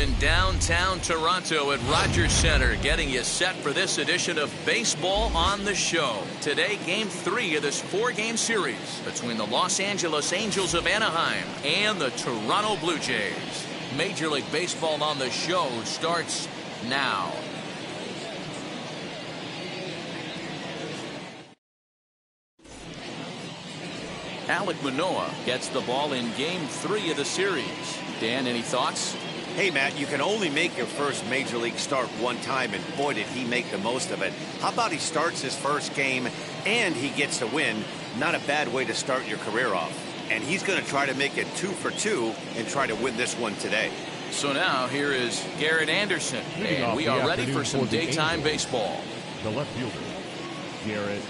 in downtown Toronto at Rogers Center, getting you set for this edition of Baseball on the Show. Today, Game 3 of this 4-game series between the Los Angeles Angels of Anaheim and the Toronto Blue Jays. Major League Baseball on the Show starts now. Alek Manoah gets the ball in Game 3 of the series. Dan, any thoughts? Hey, Matt, you can only make your first Major League start one time, and boy, did he make the most of it. How about he starts his first game and he gets the win? Not a bad way to start your career off. And he's going to try to make it 2 for 2 and try to win this one today. So now here is Garrett Anderson, and we are ready for some daytime baseball. The left fielder, Garrett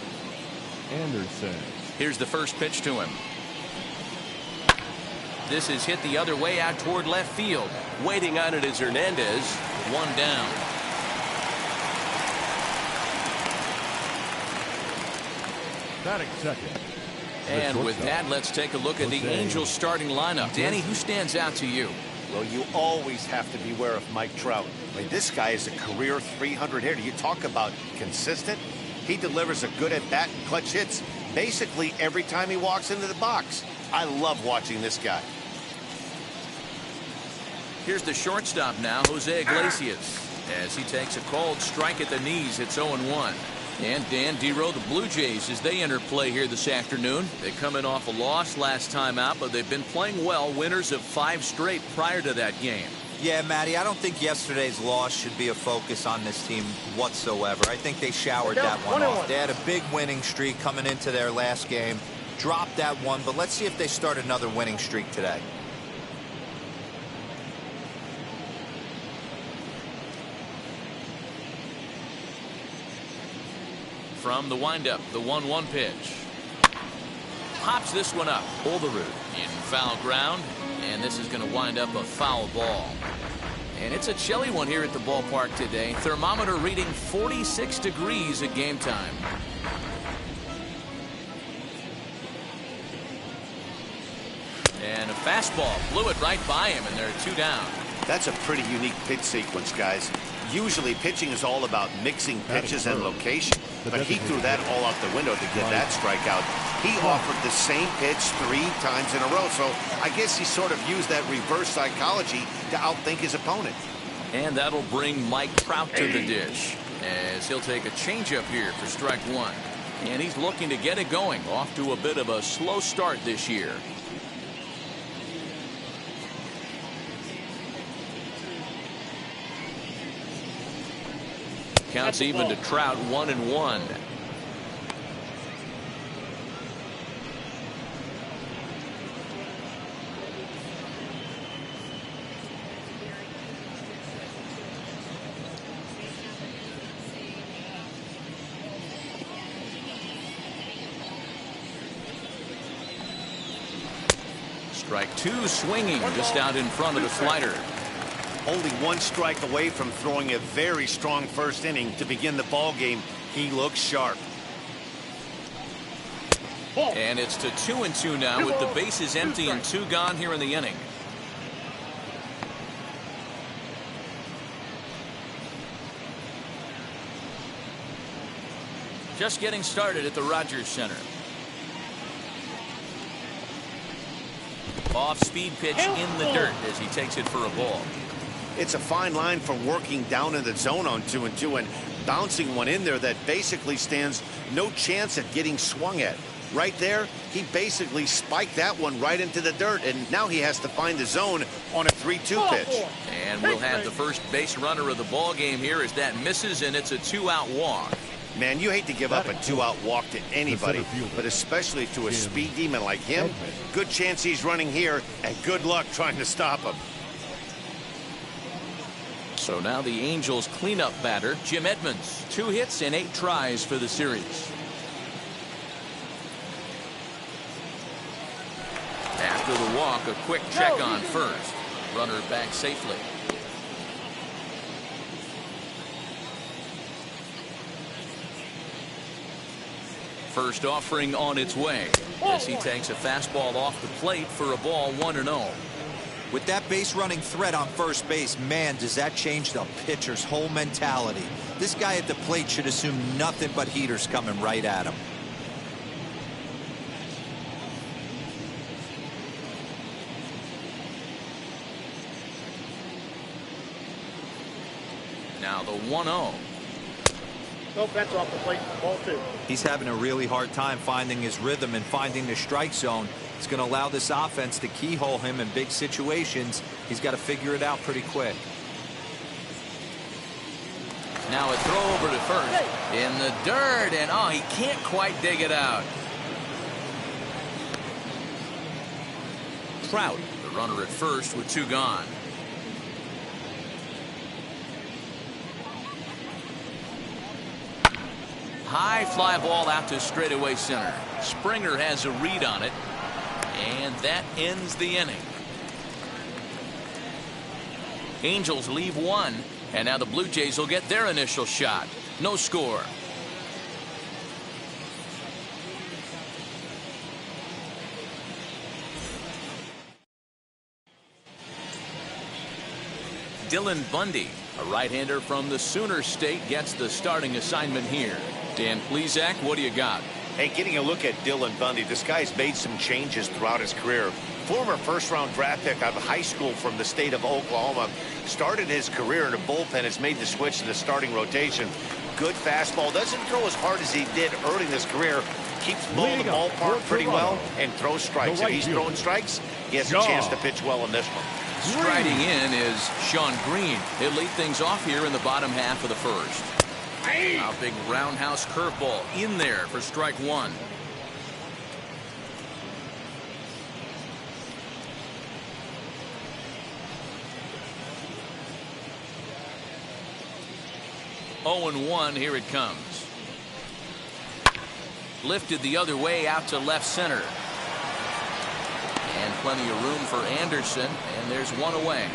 Anderson. Here's the first pitch to him. This is hit the other way out toward left field. Waiting on it is Hernandez. One down. Batting second. And with that, let's take a look at the Angels starting lineup. Danny, who stands out to you? Well, you always have to beware of Mike Trout. I mean, this guy is a career 300 hitter. You talk about consistent. He delivers a good at-bat and clutch hits basically every time he walks into the box. I love watching this guy. Here's the shortstop now, Jose Iglesias, as he takes a cold strike at the knees. It's 0-1. And Dan Dero, the Blue Jays, as they enter play here this afternoon. They come in off a loss last time out, but they've been playing well, winners of 5 straight prior to that game. Yeah, Matty, I don't think yesterday's loss should be a focus on this team whatsoever. I think they showered that one off. They had a big winning streak coming into their last game, dropped that one, but let's see if they start another winning streak today. From the windup, the 1-1 pitch. Pops this one up. Olerud in foul ground, and this is going to wind up a foul ball. And it's a chilly one here at the ballpark today. Thermometer reading 46 degrees at game time. And a fastball blew it right by him, and there are 2 down. That's a pretty unique pitch sequence, guys. Usually pitching is all about mixing pitches and location, but he threw that all out the window to get that strikeout. He offered the same pitch 3 times in a row, so I guess he sort of used that reverse psychology to outthink his opponent. And that'll bring Mike Trout to the dish, as he'll take a changeup here for strike 1. And he's looking to get it going, off to a bit of a slow start this year. Counts even to Trout, 1-1. Strike 2 swinging just out in front of the slider. Only 1 strike away from throwing a very strong first inning to begin the ball game. He looks sharp. And it's to 2-2 now with the bases empty and 2 gone here in the inning. Just getting started at the Rogers Center. Off-speed pitch in the dirt as he takes it for a ball. It's a fine line for working down in the zone on 2-2 and bouncing one in there that basically stands no chance at getting swung at. Right there, he basically spiked that one right into the dirt, and now he has to find the zone on a 3-2 pitch. And we'll have the first base runner of the ball game here as that misses, and it's a 2-out walk. Man, you hate to give up a 2-out walk to anybody, but especially to a speed demon like him. Good chance he's running here, and good luck trying to stop him. So now the Angels cleanup batter, Jim Edmonds. 2 hits and 8 tries for the series. After the walk, a quick check on first. Runner back safely. First offering on its way as he takes a fastball off the plate for a ball 1-0. With that base running threat on first base, man, does that change the pitcher's whole mentality. This guy at the plate should assume nothing but heaters coming right at him. Now the 1-0. Nope, that's off the plate. Ball 2. He's having a really hard time finding his rhythm and finding the strike zone. It's going to allow this offense to keyhole him in big situations. He's got to figure it out pretty quick. Now a throw over to first. In the dirt, and oh, he can't quite dig it out. Trout, the runner at first with 2 gone. High fly ball out to straightaway center. Springer has a read on it, and that ends the inning. Angels leave 1, and now the Blue Jays will get their initial shot. No score. Dylan Bundy, a right-hander from the Sooner State, gets the starting assignment here. Dan Plesac, what do you got? Hey, getting a look at Dylan Bundy, this guy's made some changes throughout his career. Former first-round draft pick out of high school from the state of Oklahoma. Started his career in a bullpen, has made the switch to the starting rotation. Good fastball, doesn't throw as hard as he did early in his career. Keeps the ball in the ballpark pretty well and throws strikes. If he's throwing strikes, he has a chance to pitch well in this one. Striding in is Sean Green. He'll lead things off here in the bottom half of the first. A big roundhouse curveball in there for strike 1. Oh and 1, here it comes. Lifted the other way out to left center. And plenty of room for Anderson, and there's 1 away.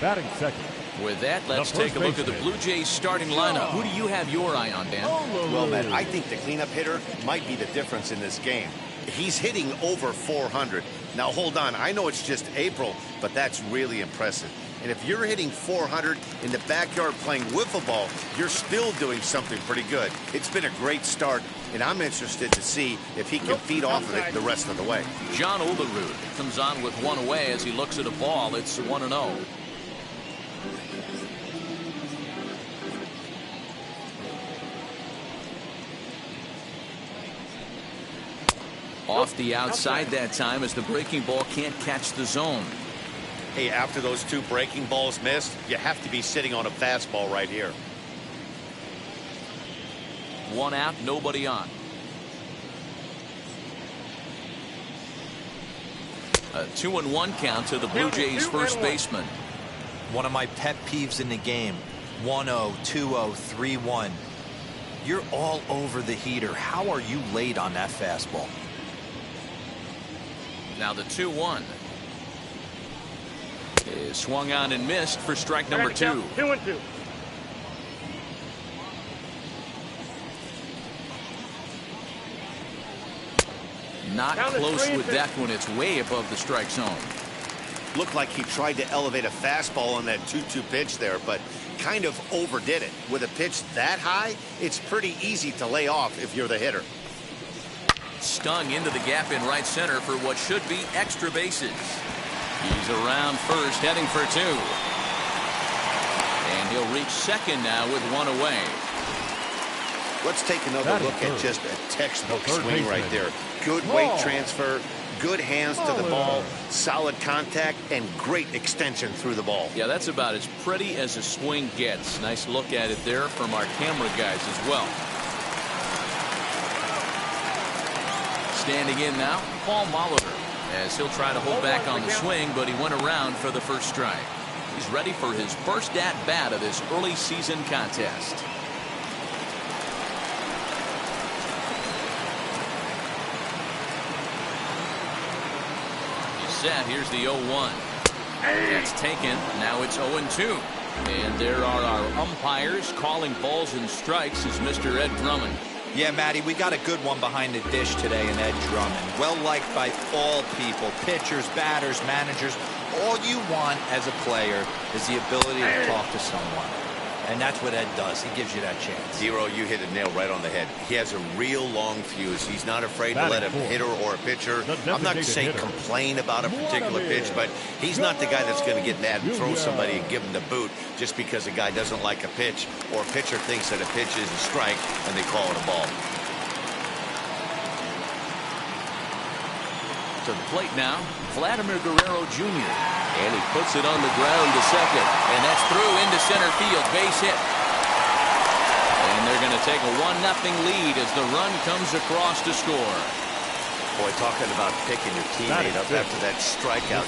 Batting second. With that, let's take a look at the Blue Jays starting lineup. Who do you have your eye on, Dan? Well, Matt, I think the cleanup hitter might be the difference in this game. He's hitting over 400. Now, hold on. I know it's just April, but that's really impressive. And if you're hitting 400 in the backyard playing wiffle ball, you're still doing something pretty good. It's been a great start, and I'm interested to see if he can feed off of it the rest of the way. John Olerud comes on with 1 away as he looks at a ball. It's 1-0. Off the outside that time as the breaking ball can't catch the zone. Hey, after those 2 breaking balls missed, you have to be sitting on a fastball right here. 1 out, nobody on. A 2-1 count to the Blue Jays first baseman. One of my pet peeves in the game. 1-0, 2-0, 3-1. You're all over the heater. How are you late on that fastball? Now the 2-1 is swung on and missed for strike number 2. 2-2. Not close with that one. It's way above the strike zone. Looked like he tried to elevate a fastball on that 2-2 pitch there, but kind of overdid it. With a pitch that high, it's pretty easy to lay off if you're the hitter. Stung into the gap in right center for what should be extra bases. He's around first, heading for 2. And he'll reach second now with 1 away. Let's take another look at just a textbook swing right there. Good weight transfer, good hands to the ball, solid contact, and great extension through the ball. Yeah, that's about as pretty as a swing gets. Nice look at it there from our camera guys as well. Standing in now, Paul Molitor, as he'll try to hold back on the swing, but he went around for the first strike. He's ready for his first at-bat of this early season contest. He's set. Here's the 0-1. That's taken. Now it's 0-2. And there are our umpires calling balls and strikes is Mr. Ed Drummond. Yeah, Matty, we got a good one behind the dish today in Ed Drummond. Well liked by all people, pitchers, batters, managers. All you want as a player is the ability to talk to someone. And that's what Ed does. He gives you that chance. Zero, you hit a nail right on the head. He has a real long fuse. He's not afraid to let a hitter or a pitcher, I'm not saying complain about a particular pitch, but he's not the guy that's going to get mad and throw somebody and give him the boot just because a guy doesn't like a pitch or a pitcher thinks that a pitch is a strike and they call it a ball. To the plate now, Vladimir Guerrero Jr. And he puts it on the ground to second. And that's through into center field. Base hit. And they're going to take a 1-0 lead as the run comes across to score. Boy, talking about picking your teammate up after that strikeout,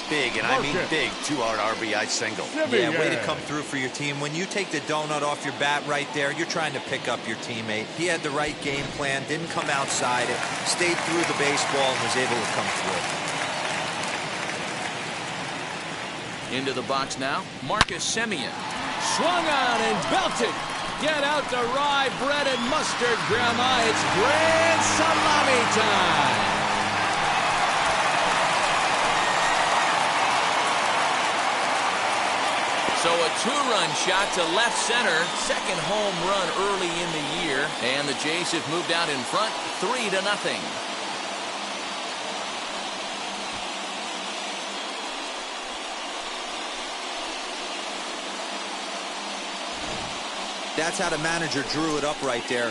big, and I mean big, 2-out RBI single. Yeah, way to come through for your team. When you take the donut off your bat right there, you're trying to pick up your teammate. He had the right game plan, didn't come outside it, stayed through the baseball, and was able to come through. Into the box now, Marcus Semien. Swung on and belted. Get out to rye bread and mustard, Grandma. It's grand salami time. So a 2-run shot to left center. Second home run early in the year. And the Jays have moved out in front 3-0. That's how the manager drew it up right there.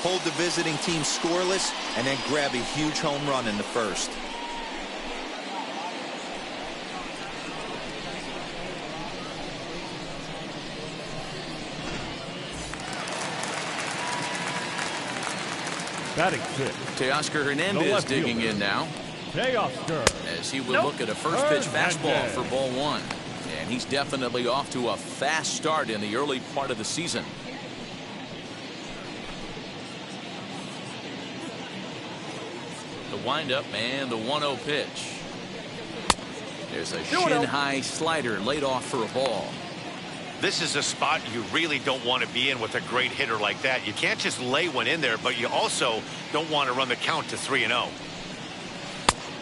Hold the visiting team scoreless and then grab a huge home run in the first. Batting fifth. Teoscar Hernandez digging in now. Teoscar. As he would look at a first pitch fastball for ball one. And he's definitely off to a fast start in the early part of the season. The windup and the 1-0 pitch. There's a shin-high slider laid off for a ball. This is a spot you really don't want to be in with a great hitter like that. You can't just lay one in there, but you also don't want to run the count to 3-0.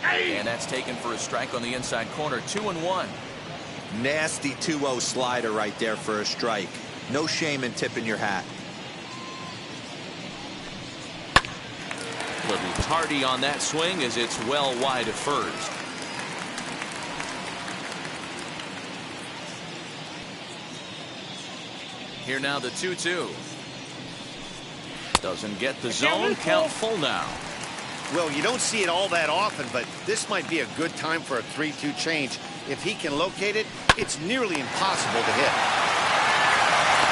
And that's taken for a strike on the inside corner. 2-1. Nasty 2-0 slider right there for a strike. No shame in tipping your hat. Little tardy on that swing as it's well wide of first. Here now the 2-2. Doesn't get the zone. Count full now. Well, you don't see it all that often, but this might be a good time for a 3-2 change. If he can locate it, it's nearly impossible to hit.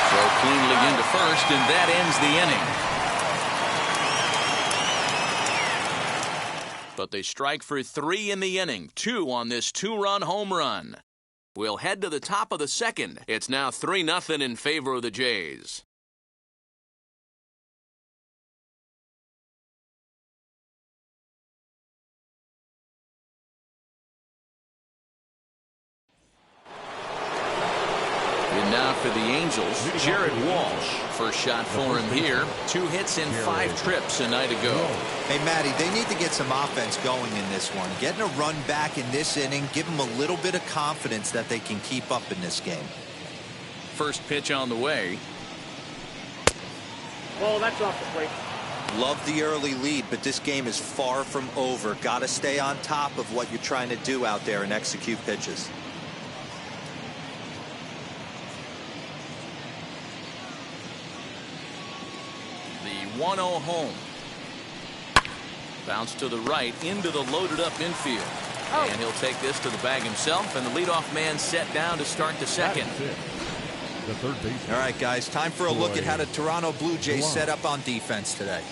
Throw cleanly into first, and that ends the inning. But they strike for 3 in the inning, 2 on this 2-run home run. We'll head to the top of the second. It's now 3-0 in favor of the Jays. And now for the Angels, Jared Walsh. First shot for him here. 2 hits in 5 trips a night ago. Hey, Matty, they need to get some offense going in this one. Getting a run back in this inning, give them a little bit of confidence that they can keep up in this game. First pitch on the way. Oh, that's off the plate. Love the early lead, but this game is far from over. Got to stay on top of what you're trying to do out there and execute pitches. The 1-0 home. Bounce to the right into the loaded up infield. And he'll take this to the bag himself, and the leadoff man set down to start the second. The third base. All right, guys, time for a look at how the Toronto Blue Jays set up on defense today.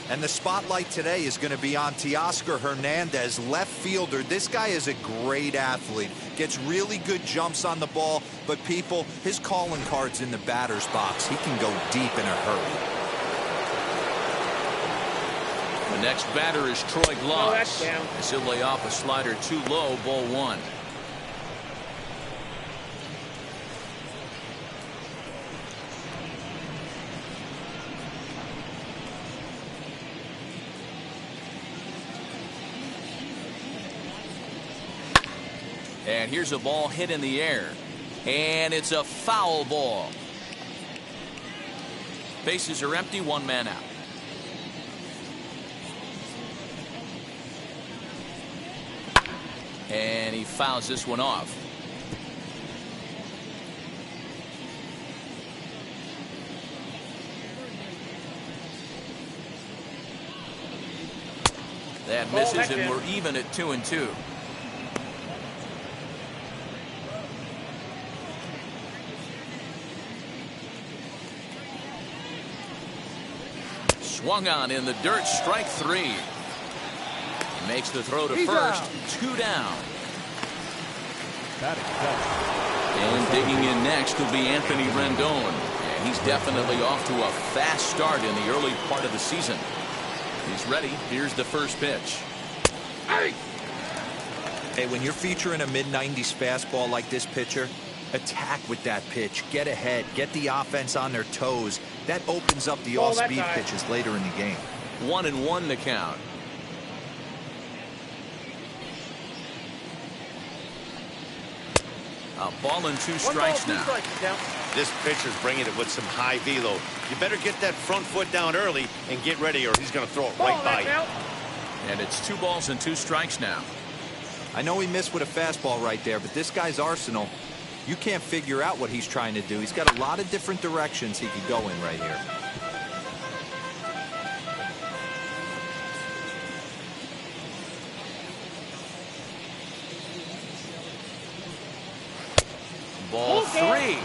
And the spotlight today is going to be on Teoscar Hernandez, left fielder. This guy is a great athlete. Gets really good jumps on the ball, but people, his calling card's in the batter's box. He can go deep in a hurry. The next batter is Troy Glaus. Oh, that's down. As he'll lay off a slider too low, ball 1. And here's a ball hit in the air. And it's a foul ball. Bases are empty, one man out. And he fouls this one off. That misses, and we're even at 2-2. Swung on in the dirt, strike 3. Makes the throw to first, 2 down. And digging in next will be Anthony Rendon. And he's definitely off to a fast start in the early part of the season. He's ready. Here's the first pitch. Hey, when you're featuring a mid-90s fastball like this pitcher, attack with that pitch. Get ahead. Get the offense on their toes. That opens up the off-speed pitches later in the game. 1-1 the count. A ball and 2 strikes now. This pitcher's bringing it with some high velo. You better get that front foot down early and get ready, or he's going to throw it right by you. And it's 2 balls and 2 strikes now. I know he missed with a fastball right there, but this guy's arsenal, you can't figure out what he's trying to do. He's got a lot of different directions he could go in right here. Ball 3.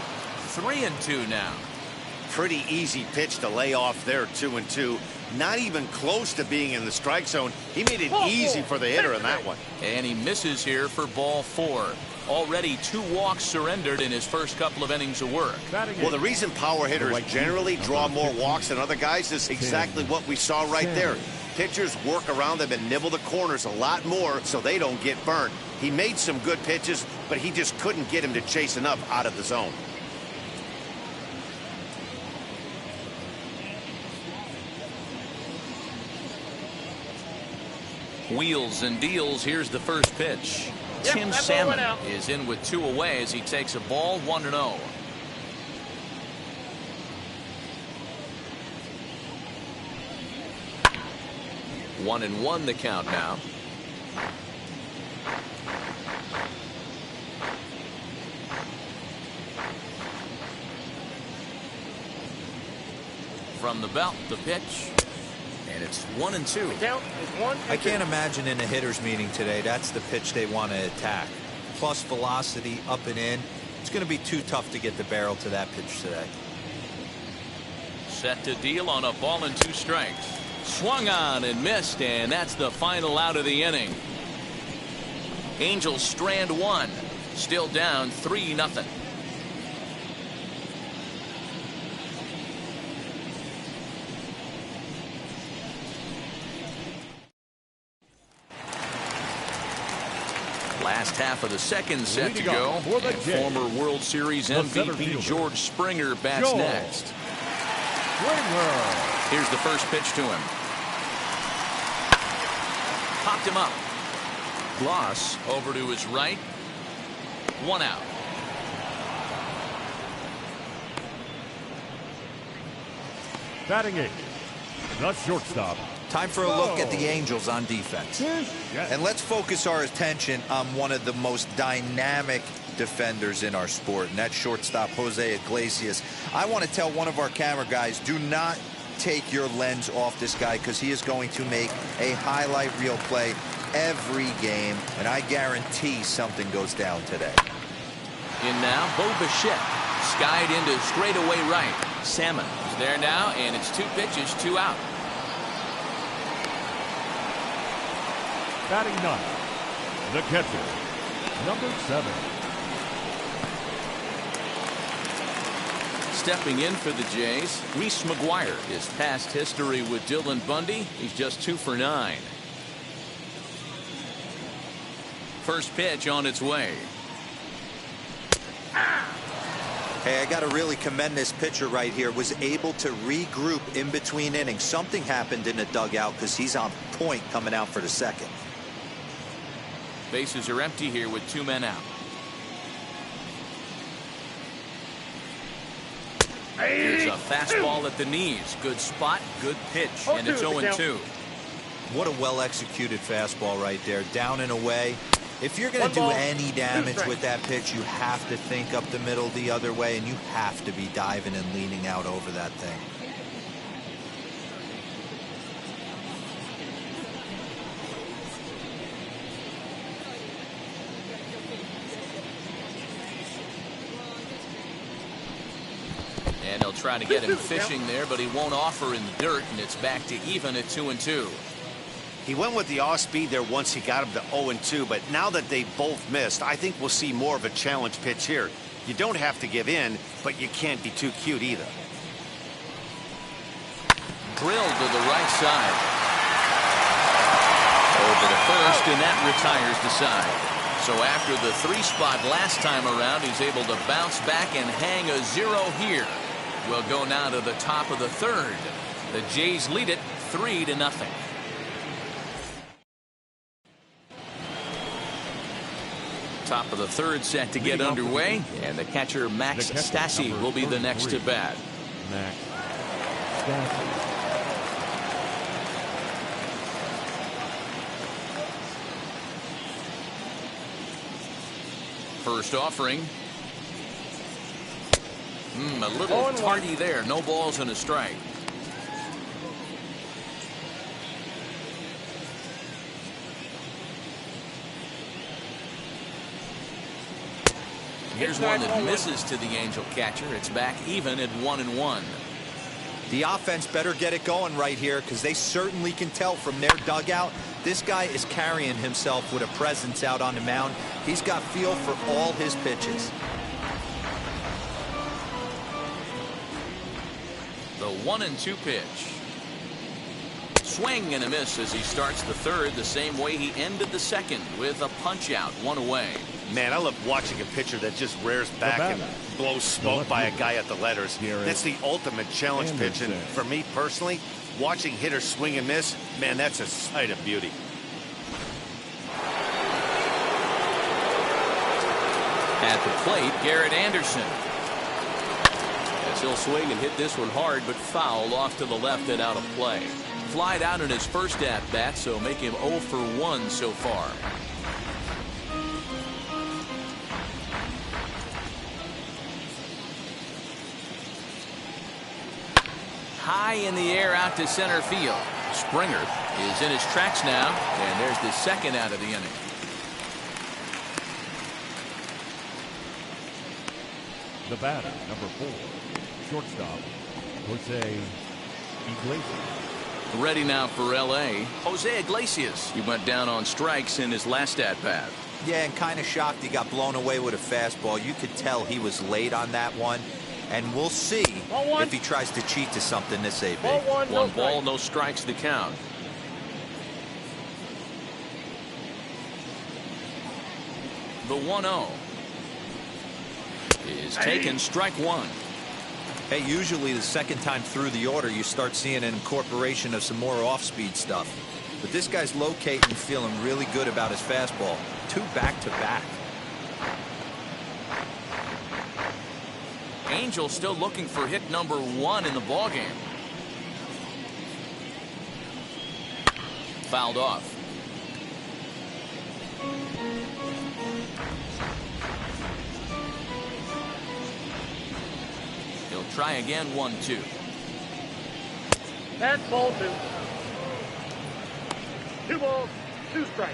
3-2 now. Pretty easy pitch to lay off there, 2-2. Not even close to being in the strike zone. He made it easy for the hitter in that one. And he misses here for ball 4. Already 2 walks surrendered in his first couple of innings of work. Well, the reason power hitters generally draw more walks than other guys is exactly what we saw right there. Pitchers work around them and nibble the corners a lot more so they don't get burned. He made some good pitches, but he just couldn't get him to chase enough out of the zone. Wheels and deals. Here's the first pitch. Tim Salmon is in with 2 away as he takes a ball, 1-0. One and 1 the count now. From the belt, the pitch. And it's 1-2. I can't imagine in a hitter's meeting today that's the pitch they want to attack. Plus velocity up and in. It's going to be too tough to get the barrel to that pitch today. Set to deal on a ball and 2 strikes. Swung on and missed, and that's the final out of the inning. Angels strand 1. Still down 3-0. Last half of the second set to go. And former World Series MVP George Springer bats next. Here's the first pitch to him. Popped him up. Gloss over to his right. 1 out. Batting 8. The shortstop. Time for a look at the Angels on defense. And let's focus our attention on one of the most dynamic defenders in our sport, and that's shortstop Jose Iglesias. I want to tell one of our camera guys, do not take your lens off this guy, because he is going to make a highlight reel play every game, and I guarantee something goes down today. In now, Bo Bichette. Skied into straightaway right. Salmon is there now, and it's 2 pitches, 2 out. Batting 9. The catcher, number 7. Stepping in for the Jays, Reese McGuire. His past history with Dylan Bundy, he's just 2 for 9. First pitch on its way. Hey, I got to really commend this pitcher right here. Was able to regroup in between innings. Something happened in the dugout, because he's on point coming out for the second. Bases are empty here with 2 men out. Here's a fastball at the knees. Good spot, good pitch, and it's 0-2. What a well-executed fastball right there. Down and away. If you're going to do any damage with that pitch, you have to think up the middle the other way, and you have to be diving and leaning out over that thing. And they'll try to get him fishing there, but he won't offer in the dirt, and it's back to even at 2-2. He went with the off speed there once he got him to 0-2, but now that they both missed, I think we'll see more of a challenge pitch here. You don't have to give in, but you can't be too cute either. Drilled to the right side. Over to first, and that retires the side. So after the 3-spot last time around, he's able to bounce back and hang a 0 here. We'll go now to the top of the third. The Jays lead it 3-0. Top of the third set to get underway, and the catcher Max Stassi will be the next to bat. Max Stassi. First offering. A little tardy there. No balls and a strike. Here's one that misses to the Angel catcher. It's back even at 1-1. The offense better get it going right here, because they certainly can tell from their dugout this guy is carrying himself with a presence out on the mound. He's got feel for all his pitches. The 1-2 pitch. Swing and a miss as he starts the third the same way he ended the second, with a punch out, 1 away. Man, I love watching a pitcher that just rears back and blows smoke by a guy at the letters. That's the ultimate challenge pitch, and for me personally, watching hitters swing and miss, man, that's a sight of beauty. At the plate, Garrett Anderson. As he'll swing and hit this one hard, but foul off to the left and out of play. Flied out in his first at-bat, so make him 0 for 1 so far. High in the air out to center field. Springer is in his tracks now, and there's the second out of the inning. The batter, number 4, shortstop, Jose Iglesias. Ready now for L.A. Jose Iglesias. He went down on strikes in his last at-bat. Yeah, and kind of shocked he got blown away with a fastball. You could tell he was late on that one. And we'll see if he tries to cheat to something this AB. One ball, no strikes to count. The 1-0 is taken, strike 1. Hey, usually the second time through the order, you start seeing an incorporation of some more off-speed stuff. But this guy's locating, feeling really good about his fastball. 2 back-to-back. Angel still looking for hit number 1 in the ballgame. Fouled off. He'll try again, 1-2. That's ball 2. 2 balls, 2 strikes.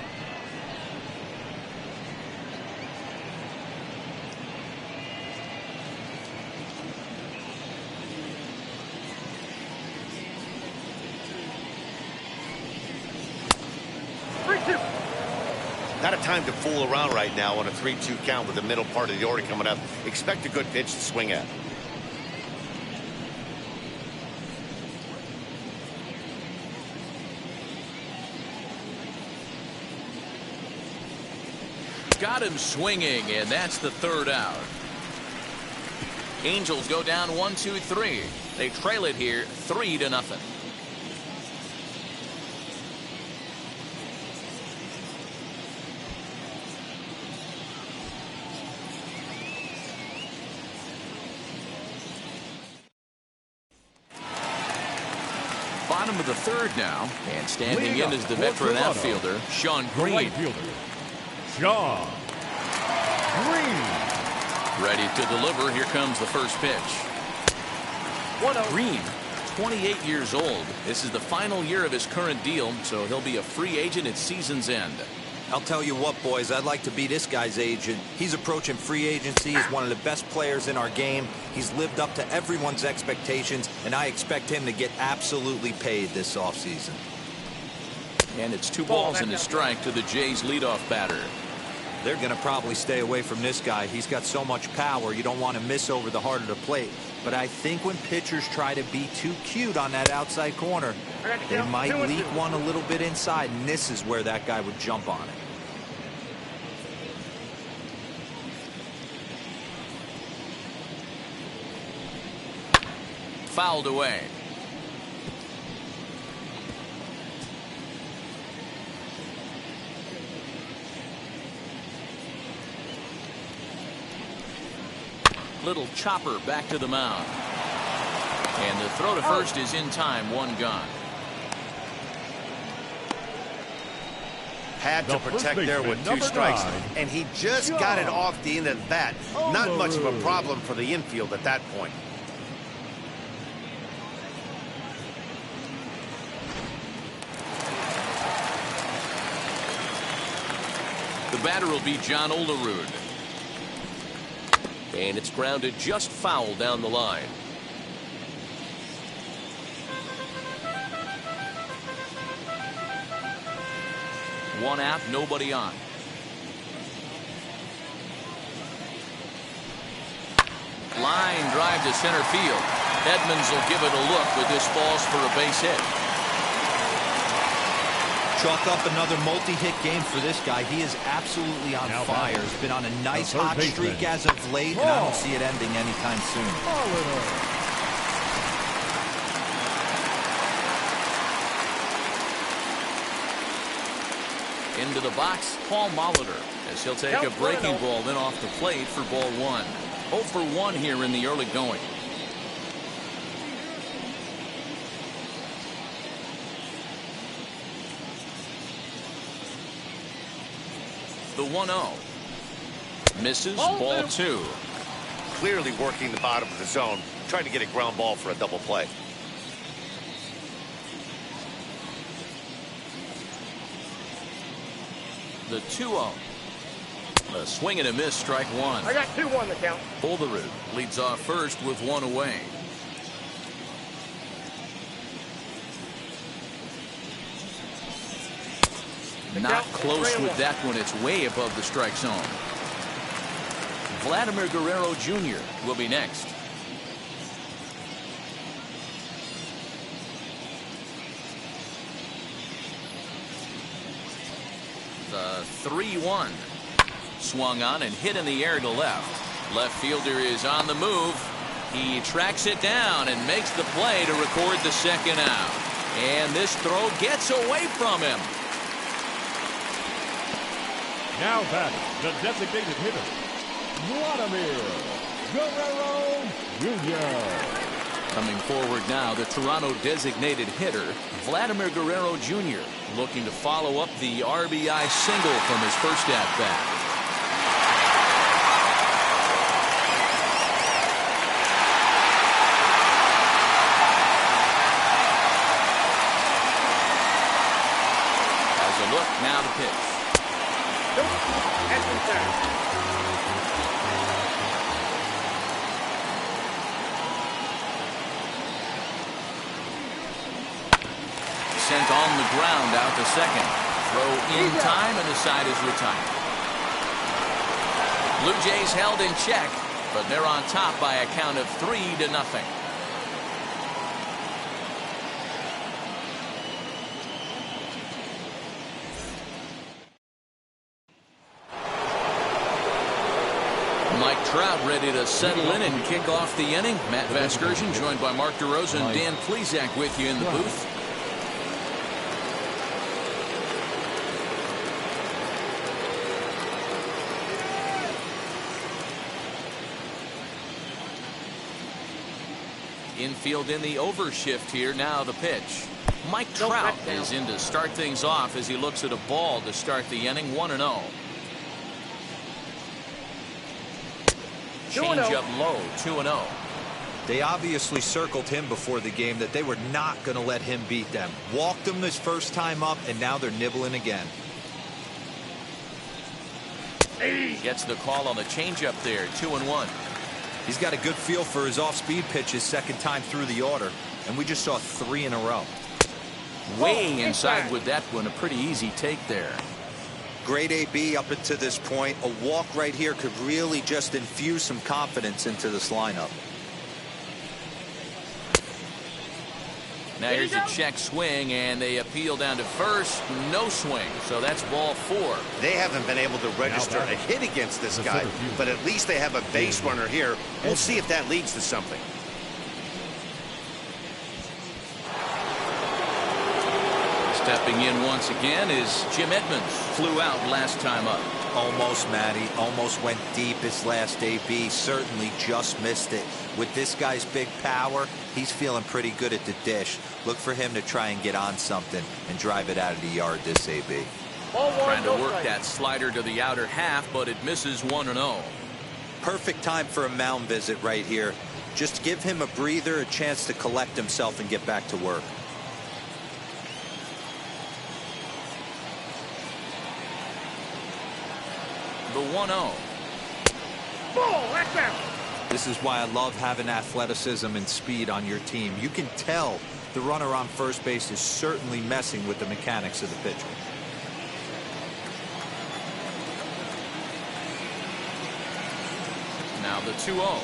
Not a time to fool around right now on a 3-2 count with the middle part of the order coming up. Expect a good pitch to swing at. Got him swinging, and that's the third out. Angels go down 1-2-3. They trail it here 3-0. Bottom of the third now, and standing in is the veteran outfielder, Sean Green. Right fielder, Sean Green. Ready to deliver. Here comes the first pitch. 1-0. Green, 28 years old. This is the final year of his current deal, so he'll be a free agent at season's end. I'll tell you what, boys, I'd like to be this guy's agent. He's approaching free agency. He's one of the best players in our game. He's lived up to everyone's expectations, and I expect him to get absolutely paid this offseason. And it's 2 balls and a strike to the Jays' leadoff batter. They're going to probably stay away from this guy. He's got so much power, you don't want to miss over the heart of the plate. But I think when pitchers try to be too cute on that outside corner, they might leak one a little bit inside, and this is where that guy would jump on it. Fouled away. Little chopper back to the mound. And the throw to first is in time. 1 gone. Had to protect there with 2 strikes, and he just got it off the end of that. Not much of a problem for the infield at that point. The batter will be John Olerud. And it's grounded just foul down the line. One out, nobody on. Line drive to center field. Edmonds will give it a look, but this falls for a base hit. Chalk up another multi-hit game for this guy. He is absolutely on fire. He's been on a nice hot streak as of late, and I don't see it ending anytime soon. Into the box, Paul Molitor, as he'll take a breaking ball in off the plate for ball 1. 0 for 1 here in the early going. The 1-0. Misses. Ball 2. Clearly working the bottom of the zone, trying to get a ground ball for a double play. The 2-0. A swing and a miss, strike 1. I got 2-1 the count. Olerud leads off first with 1 away. Not close with that one. It's way above the strike zone. Vladimir Guerrero Jr. will be next. The 3-1. Swung on and hit in the air to left. Left fielder is on the move. He tracks it down and makes the play to record the second out. And this throw gets away from him. Now batting, the designated hitter, Vladimir Guerrero Jr. Coming forward now, the Toronto designated hitter, Vladimir Guerrero Jr., looking to follow up the RBI single from his first at-bat. As a look, now the pitch. Sent on the ground out to second. Throw in time, and the side is retired. Blue Jays held in check, but they're on top by a count of 3-0. Mike Trout ready to settle in and kick off the inning. Matt Vasgersian joined by Mark DeRosa and Dan Plesac with you in the booth. Infield in the overshift here. Now the pitch. Mike Trout is in to start things off as he looks at a ball to start the inning. 1-0. Change up low. 2-0. They obviously circled him before the game that they were not going to let him beat them. Walked him this first time up, and now they're nibbling again. Gets the call on the changeup there. 2-1. He's got a good feel for his off-speed pitches second time through the order, and we just saw 3 in a row. Way inside with that one. A pretty easy take there. Great AB up until this point. A walk right here could really just infuse some confidence into this lineup. Now here's a check swing, and they appeal down to first. No swing, so that's ball 4. They haven't been able to register a hit against this guy, but at least they have a base runner here. We'll see if that leads to something. Stepping in once again is Jim Edmonds. Flew out last time up. Almost, Matty. Almost went deep his last AB. Certainly just missed it. With this guy's big power, he's feeling pretty good at the dish. Look for him to try and get on something and drive it out of the yard this AB. Trying to work that slider to the outer half, but it misses. 1-0. Perfect time for a mound visit right here. Just give him a breather, a chance to collect himself and get back to work. The 1-0. This is why I love having athleticism and speed on your team. You can tell the runner on first base is certainly messing with the mechanics of the pitcher. Now the 2-0.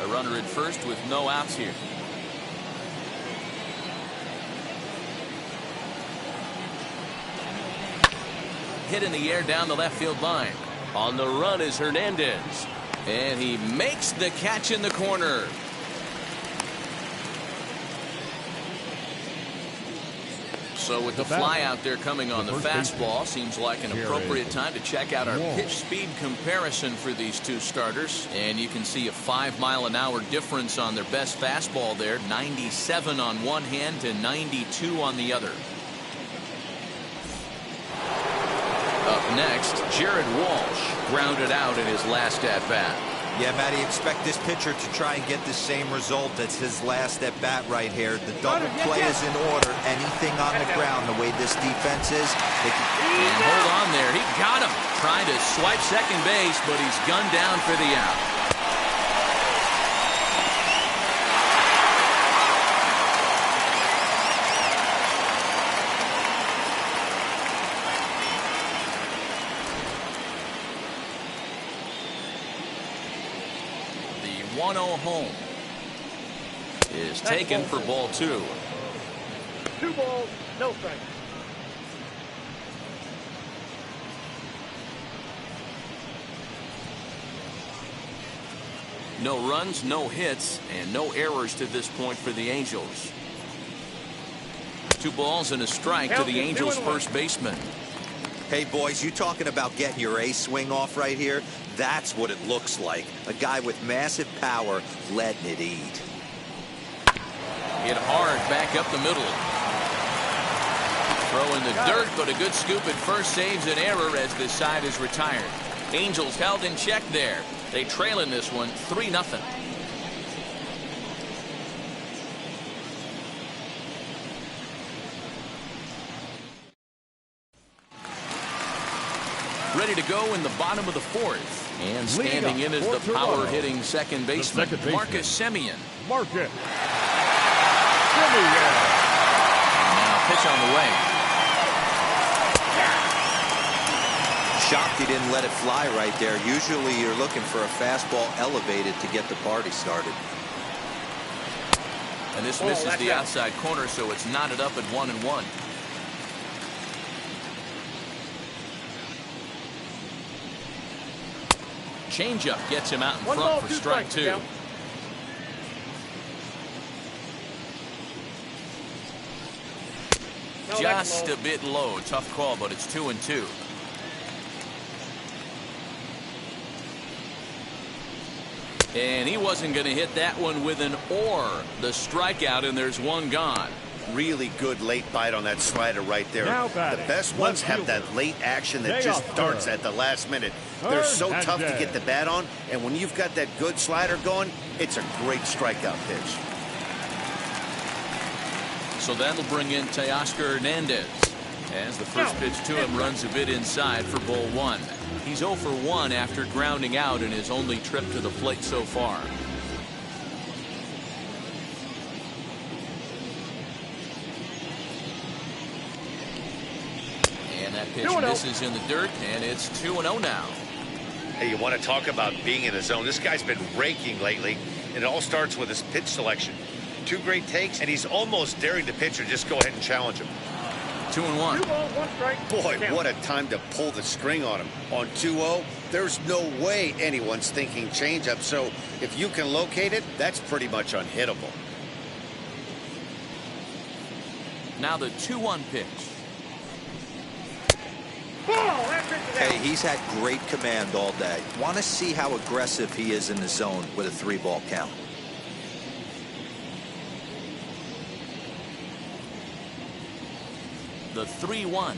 A runner at first with no outs here. Hit in the air down the left field line. On the run is Hernandez. And he makes the catch in the corner. So with the fly out there coming on the fastball, seems like an appropriate time to check out our pitch speed comparison for these two starters. And you can see a 5-mile-an-hour difference on their best fastball there. 97 on one hand to 92 on the other. Up next, Jared Walsh grounded out in his last at-bat. Yeah, Matty, expect this pitcher to try and get the same result as his last at-bat right here. The double play is in order. Anything on the ground, the way this defense is. And hold on there. He got him. Trying to swipe second base, but he's gunned down for the out. The 1-0 home is taken for ball 2. 2 balls, no strikes. No runs, no hits, and no errors to this point for the Angels. 2 balls and a strike to the Angels' first baseman. Hey, boys, you talking about getting your ace swing off right here? That's what it looks like. A guy with massive power letting it eat. Hit hard back up the middle. Throw in the dirt, but a good scoop at first saves an error as this side is retired. Angels held in check there. They trail in this one 3-0. Ready to go in the bottom of the 4th. And standing in is the power-hitting second baseman, Marcus Semien. Marcus. Now pitch on the way. Shocked he didn't let it fly right there. Usually you're looking for a fastball elevated to get the party started. And this misses the outside corner, so it's knotted up at 1-1. Changeup gets him out in front for strike 2. just a bit low. Tough call, but it's 2-2. And he wasn't going to hit that one with an or. The strikeout, and there's one gone. Really good late bite on that slider right there. The best ones have that late action that just darts at the last minute. They're so tough to get the bat on, and when you've got that good slider going, it's a great strikeout pitch. So that'll bring in Teoscar Hernandez, as the first pitch to him runs a bit inside for ball 1. He's 0 for 1 after grounding out in his only trip to the plate so far. And that pitch misses in the dirt, and it's 2-0 now. Hey, you want to talk about being in the zone? This guy's been raking lately, and it all starts with his pitch selection. 2 great takes, and he's almost daring the pitcher just go ahead and challenge him. 2-1. 2 balls, 1 strike. Boy, what a time to pull the string on him. On 2-0, there's no way anyone's thinking changeup. So if you can locate it, that's pretty much unhittable. Now the 2-1 pitch. Hey, he's had great command all day. Want to see how aggressive he is in the zone with a 3-ball count. The 3-1.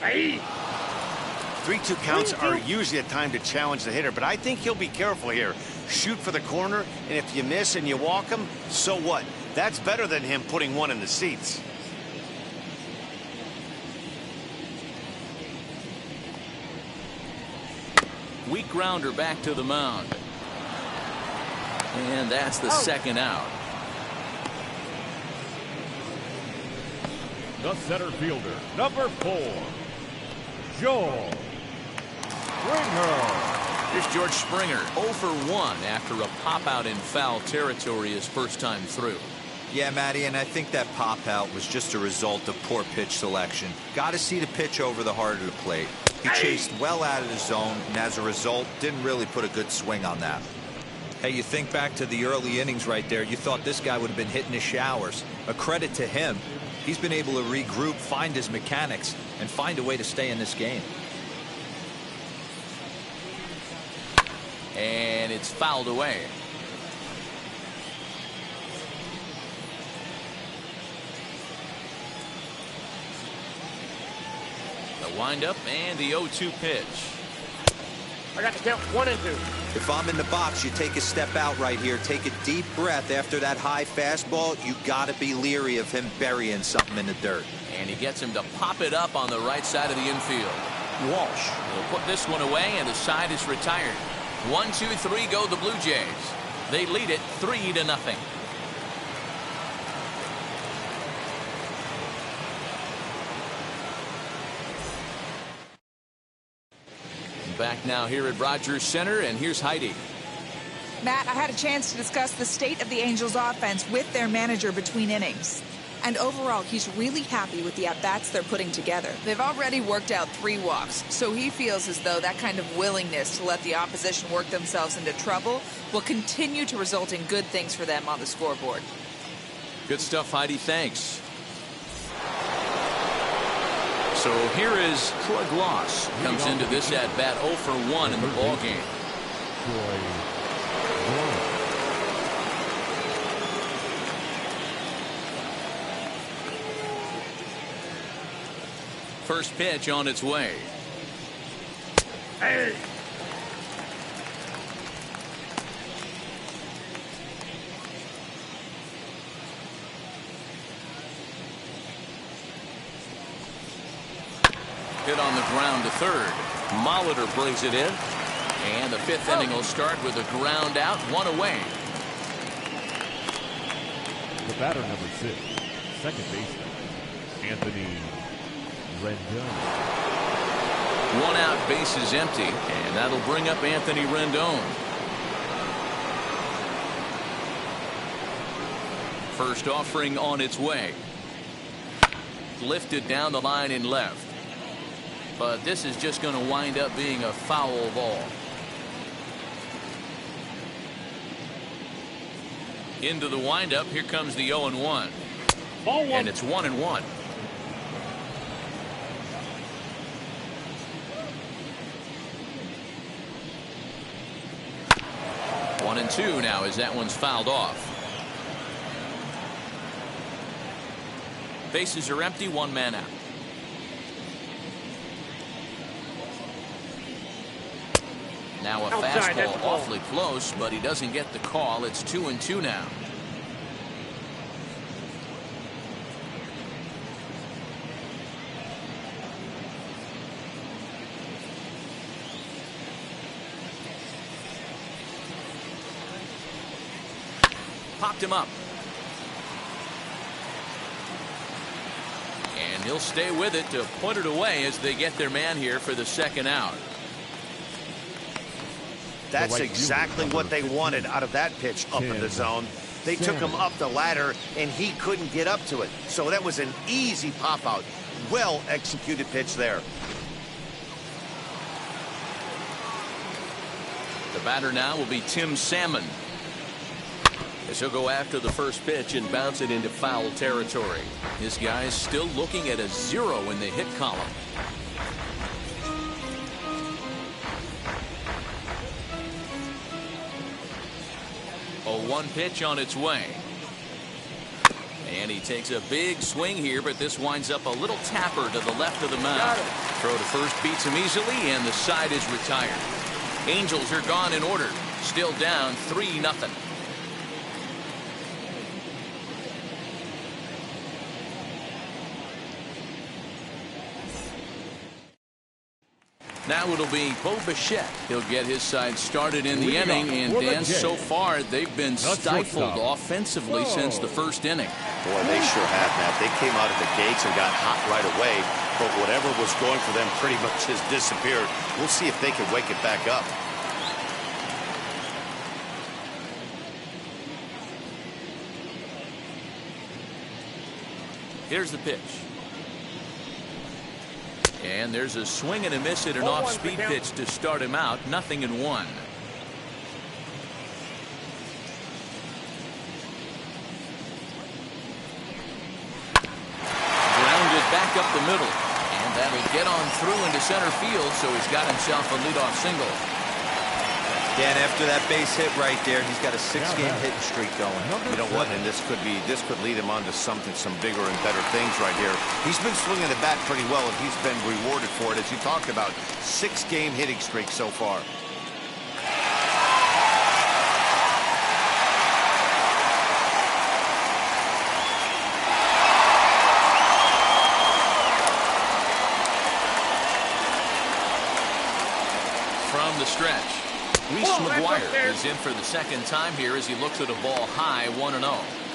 3-2 counts are usually a time to challenge the hitter, but I think he'll be careful here. Shoot for the corner, and if you miss and you walk him, so what? That's better than him putting one in the seats. Weak grounder back to the mound. And that's the second out. The center fielder, number 4, Joel Springer. Here's George Springer, 0 for 1 after a pop out in foul territory his first time through. Yeah, Matty, and I think that pop out was just a result of poor pitch selection. Got to see the pitch over the heart of the plate. He chased well out of the zone, and as a result, didn't really put a good swing on that. Hey, you think back to the early innings right there, you thought this guy would have been hitting his showers. A credit to him. He's been able to regroup, find his mechanics, and find a way to stay in this game. And it's fouled away. The windup and the 0-2 pitch. I got the count 1 and 2. If I'm in the box, you take a step out right here, take a deep breath after that high fastball. You got to be leery of him burying something in the dirt. And he gets him to pop it up on the right side of the infield. Walsh will put this one away, and the side is retired. 1, 2, 3 go the Blue Jays. They lead it 3-0. Back now here at Rogers Center, and here's Heidi. Matt, I had a chance to discuss the state of the Angels offense with their manager between innings. And overall, he's really happy with the at-bats they're putting together. They've already worked out 3 walks, so he feels as though that kind of willingness to let the opposition work themselves into trouble will continue to result in good things for them on the scoreboard. Good stuff, Heidi. Thanks. So here is Troy Gloss. Comes into this at-bat 0 for 1 in the ballgame. First pitch on its way. Hey. Hit on the ground to third. Molitor brings it in. And the 5th inning will start with a ground out, 1 away. The batter, number 6, second baseman, Anthony Rendon. 1 out, base is empty, and that'll bring up Anthony Rendon. First offering on its way. Lifted down the line in left. But this is just going to wind up being a foul ball. Into the windup. Here comes the 0-1. Ball 1. And it's 1-1. 1-2 now as that one's fouled off. Bases are empty, one man out. Now a fastball awfully close, but he doesn't get the call. It's 2-2 now. Popped him up. And he'll stay with it to put it away as they get their man here for the second out. That's exactly what they wanted out of that pitch up in the zone. They took him up the ladder, and he couldn't get up to it. So that was an easy pop-out. Well-executed pitch there. The batter now will be Tim Salmon, as he'll go after the first pitch and bounce it into foul territory. His guy's still looking at a 0 in the hit column. 0-1 pitch on its way. And he takes a big swing here, but this winds up a little tapper to the left of the mound. Throw to first beats him easily, and the side is retired. Angels are gone in order. Still down 3-0. Now it'll be Bo Bichette. He'll get his side started in the inning, and Dan, so far they've been stifled offensively since the first inning. Boy, they sure have, Matt. They came out of the gates and got hot right away, but whatever was going for them pretty much has disappeared. We'll see if they can wake it back up. Here's the pitch. And there's a swing and a miss at an off-speed pitch to start him out. 0-1. Grounded back up the middle. And that'll get on through into center field, so he's got himself a leadoff single. Dan, after that base hit right there, he's got a 6-game hitting streak going. You know what? And this could lead him on to some bigger and better things right here. He's been swinging the bat pretty well, and he's been rewarded for it, as you talked about. 6-game hitting streak so far. From the stretch, Reese McGuire is in for the second time here as he looks at a ball high, 1-0.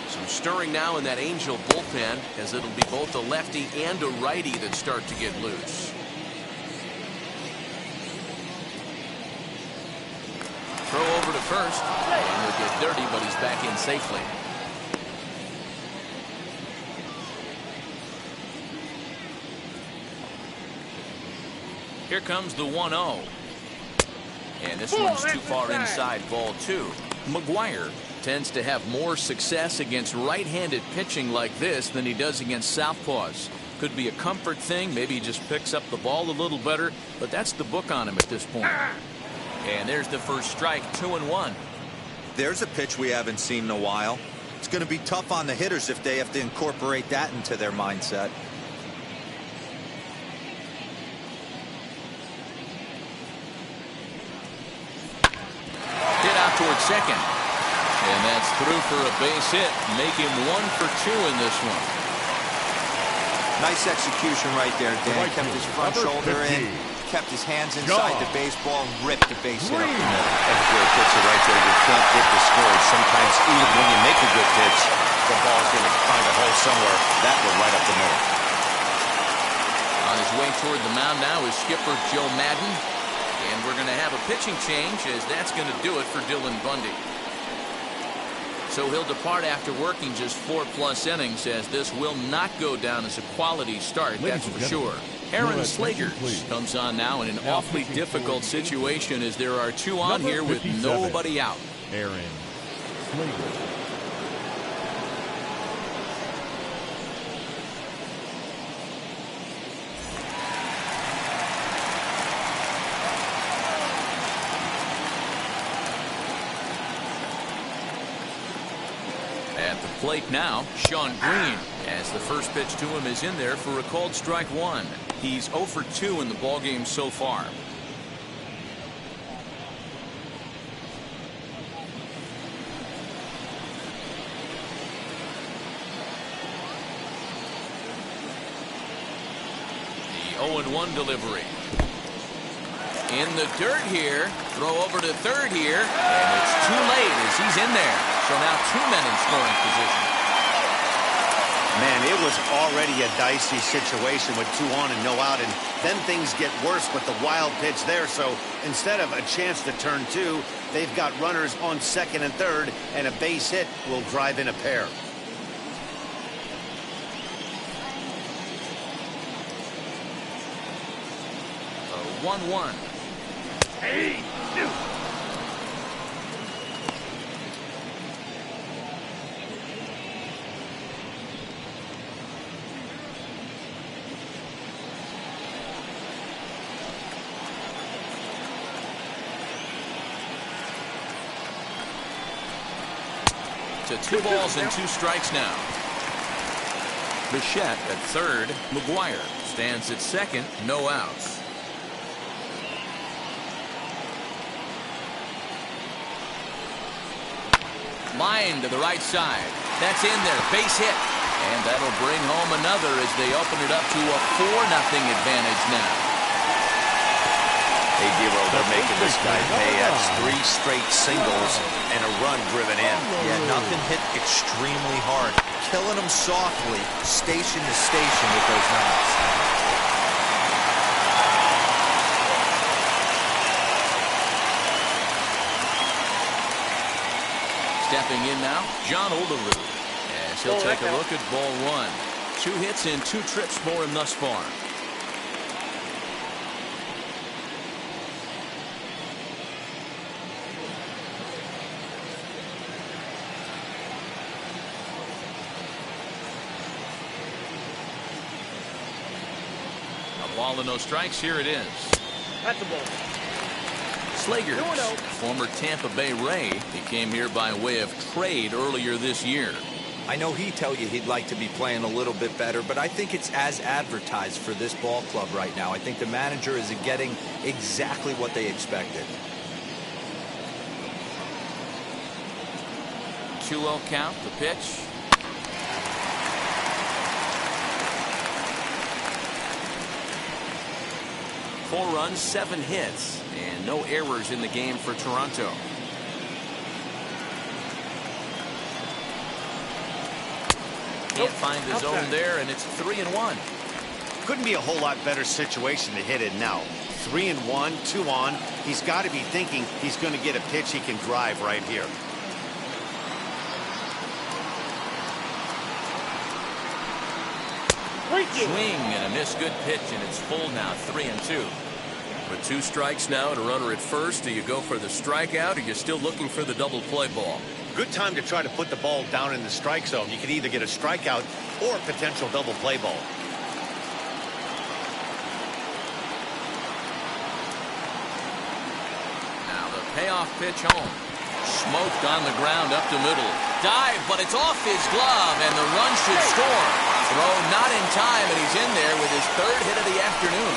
Some stirring now in that Angel bullpen, as it'll be both a lefty and a righty that start to get loose. Throw over to first, and he'll get dirty, but he's back in safely. Here comes the 1-0. And this one's too far inside, ball 2. McGuire tends to have more success against right-handed pitching like this than he does against southpaws. Could be a comfort thing. Maybe he just picks up the ball a little better, but that's the book on him at this point. And there's the first strike, 2-1. There's a pitch we haven't seen in a while. It's going to be tough on the hitters if they have to incorporate that into their mindset. Towards second, and that's through for a base hit. Make him 1 for 2 in this one. Nice execution right there, Dan. Kept his front shoulder in, kept his hands inside the baseball, and ripped the base hit up the middle. That's a great pitch right there. You can't get discouraged. Sometimes even when you make a good pitch, the ball's going to find a hole somewhere. That one right up the middle. On his way toward the mound now is skipper Joe Madden. And we're going to have a pitching change, as that's going to do it for Dylan Bundy. So he'll depart after working just 4+ innings, as this will not go down as a quality start, that's for sure. Aaron Slagers comes on now in an awfully difficult situation, as there are 2 on here with nobody out. Aaron Slagers. At the plate now, Sean Green, as the first pitch to him is in there for a called strike one. He's 0 for 2 in the ballgame so far. The 0-1 delivery. In the dirt here. Throw over to third here. And it's too late as he's in there. So now 2 men in scoring position. Man, it was already a dicey situation with 2 on and no out. And then things get worse with the wild pitch there. So instead of a chance to turn 2, they've got runners on second and third. And a base hit will drive in a pair. A 1-1. Hey, dude. To 2 balls and 2 strikes now. Bichette at third. McGuire stands at second. No outs. Line to the right side. That's in there. Base hit. And that'll bring home another as they open it up to a 4-0 advantage now. Hey, Dero, they're making this guy pay. That's 3 straight singles and a run driven in. Yeah, nothing hit extremely hard. Killing them softly, station to station with those knocks. Stepping in now, John Olerud, as he'll take a look at ball 1. 2 hits and 2 trips for him thus far. A ball and no strikes. Here it is. That's the ball. Slagers, former Tampa Bay Ray, he came here by way of trade earlier this year. I know he'd tell you he'd like to be playing a little bit better, but I think it's as advertised for this ball club right now. I think the manager is getting exactly what they expected. 2-0 count, the pitch. Four runs, 7 hits, and no errors in the game for Toronto. Can't find the zone there, and it's 3-1. Couldn't be a whole lot better situation to hit it now. 3-1, 2 on. He's got to be thinking he's going to get a pitch he can drive right here. Swing and a miss. Good pitch, and it's full now. 3-2. With 2 strikes now and a runner at first, do you go for the strikeout, or are you still looking for the double play ball? Good time to try to put the ball down in the strike zone. You can either get a strikeout or a potential double play ball. Now the payoff pitch home. Smoked on the ground up the middle. Dive, but it's off his glove, and the run should score. Throw not in time, and he's in there with his 3rd hit of the afternoon.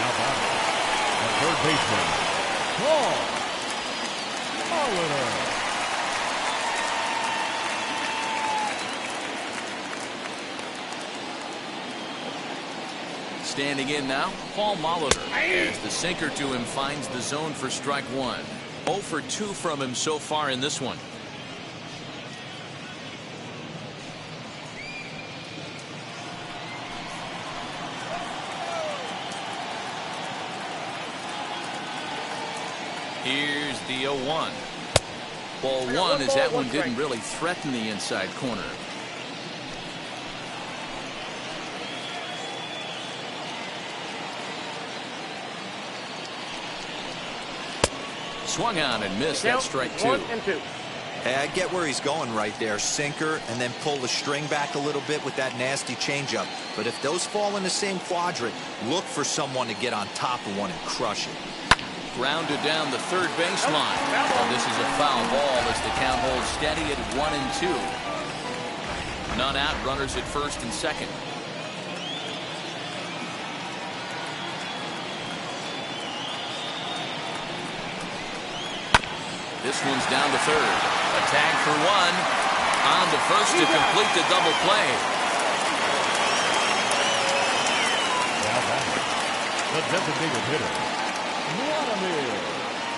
Now batting, the third baseman, Paul Molitor. Standing in now, Paul Molitor, as the sinker to him finds the zone for strike 1. 0 for 2 from him so far in this one. Here's the 0-1. Ball 1 as that one didn't really threaten the inside corner. Swung on and missed. That's strike 2. 1-2. Hey, I get where he's going right there. Sinker, and then pull the string back a little bit with that nasty changeup. But if those fall in the same quadrant, look for someone to get on top of one and crush it. Grounded down the third baseline. And this is a foul ball as the count holds steady at 1-2. None out, runners at first and second. This one's down to third. A tag for one. On to first to complete the double play. Now back. The designated hitter,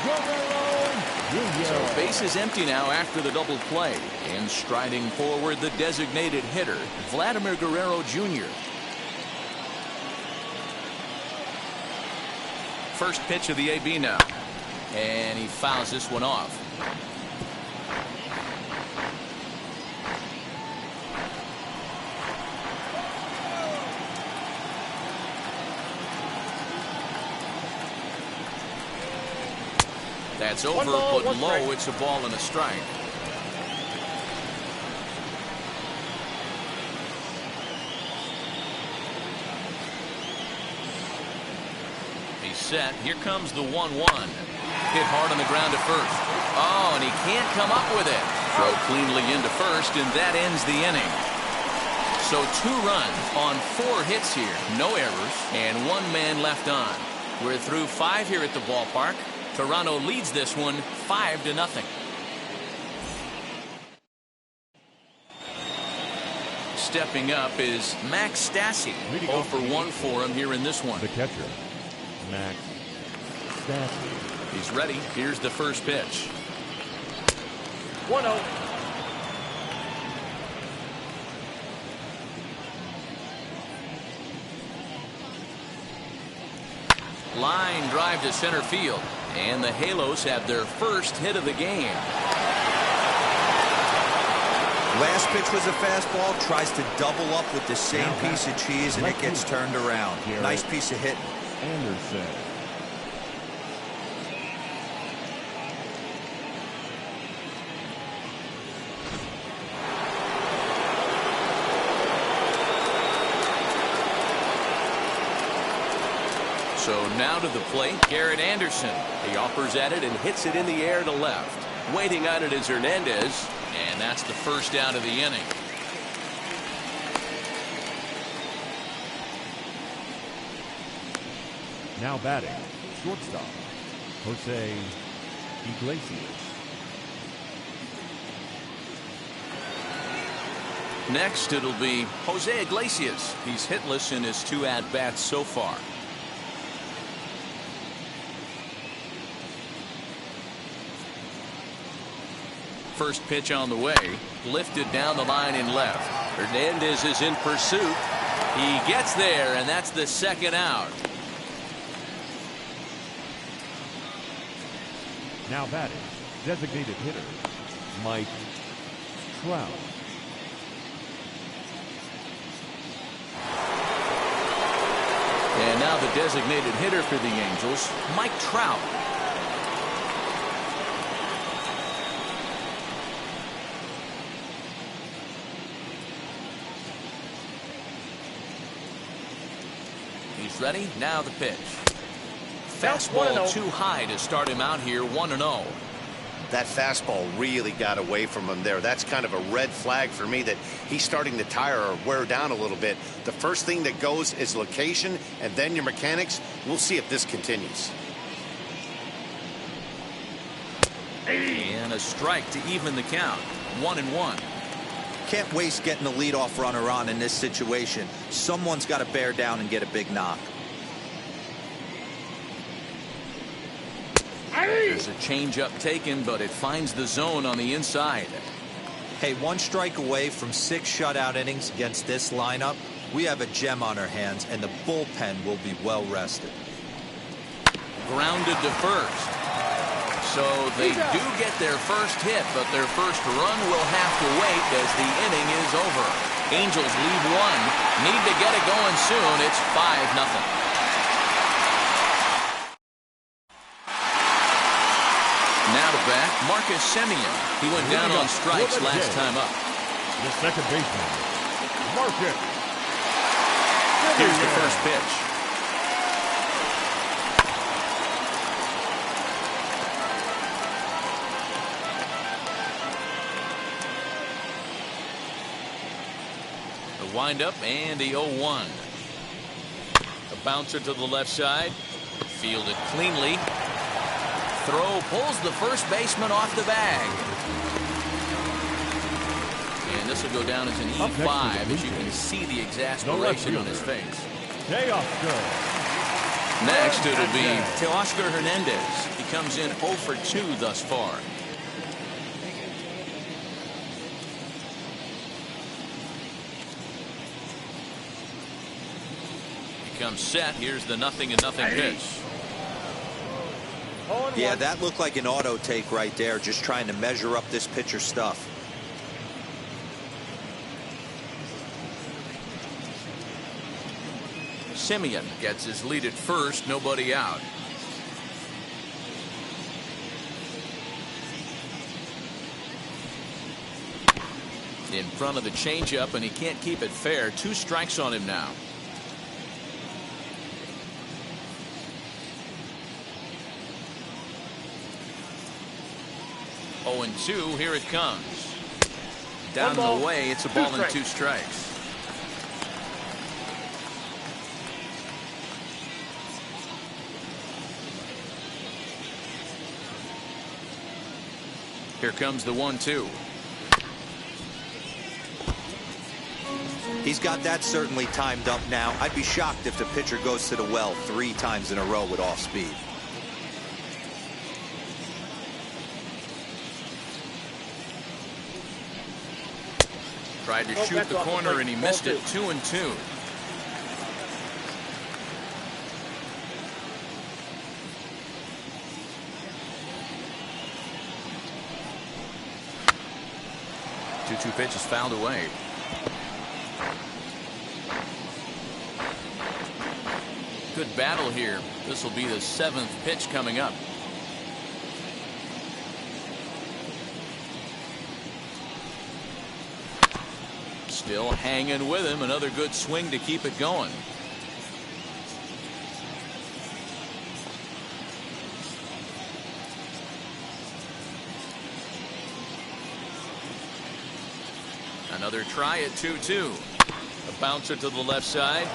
Guerrero Jr. So base is empty now after the double play. And striding forward, the designated hitter, Vladimir Guerrero Jr. First pitch of the AB now. And he fouls this one off. That's over, put low. It's a ball and a strike. He's set. Here comes the 1-1. Hit hard on the ground to first. Oh, and he can't come up with it. Throw cleanly into first, and that ends the inning. So 2 runs on 4 hits here. No errors, and 1 man left on. We're through 5 here at the ballpark. Toronto leads this one 5-0. Stepping up is Max Stassi. 0 for 1 for him here in this one. The catcher, Max Stassi. He's ready. Here's the first pitch. 1-0. Line drive to center field. And the Halos have their first hit of the game. Last pitch was a fastball. Tries to double up with the same piece of cheese, and it gets turned around. Nice piece of hitting. Anderson. So now to the plate, Garrett Anderson. He offers at it and hits it in the air to left. Waiting on it is Hernandez, and that's the first out of the inning. Now batting, shortstop, Jose Iglesias. Next, it'll be Jose Iglesias. He's hitless in his 2 at-bats so far. First pitch on the way, lifted down the line in left. Hernandez is in pursuit. He gets there, and that's the second out. Now batting, designated hitter, Mike Trout. And now the designated hitter for the Angels, Mike Trout. He's ready. Now the pitch. Fastball too high to start him out here, 1-0. That fastball really got away from him there. That's kind of a red flag for me that he's starting to tire or wear down a little bit. The first thing that goes is location, and then your mechanics. We'll see if this continues. And a strike to even the count. 1-1. Can't waste getting the leadoff runner on in this situation. Someone's got to bear down and get a big knock. There's a changeup taken, but it finds the zone on the inside. Hey, 1 strike away from 6 shutout innings against this lineup. We have a gem on our hands, and the bullpen will be well rested. Grounded to first. So they do get their first hit, but their first run will have to wait as the inning is over. Angels lead 1. Need to get it going soon. It's 5-0. Now to bat, Marcus Semien. He went down on strikes last time up. The second baseman, Marcus. Here's the first pitch. The windup and the 0-1. A bouncer to the left side. Fielded cleanly. Throw pulls the first baseman off the bag. And this will go down as an E5 as you can see the exasperation on his face. Next it'll be Teoscar Hernandez. He comes in 0 for 2 thus far. He comes set. Here's the 0-0 pitch. Yeah, that looked like an auto take right there, just trying to measure up this pitcher's stuff. Simeon gets his lead at first, nobody out. In front of the changeup, and he can't keep it fair. 2 strikes on him now. Oh, and 2, here it comes. Down the way, it's a ball and 2 strikes. Here comes the 1-2. He's got that certainly timed up now. I'd be shocked if the pitcher goes to the well 3 times in a row with off speed. Tried to shoot the corner and he missed it. 2-2. Two pitches fouled away. Good battle here. This will be the 7th pitch coming up. Still hanging with him. Another good swing to keep it going. Another try at 2-2. A bouncer to the left side.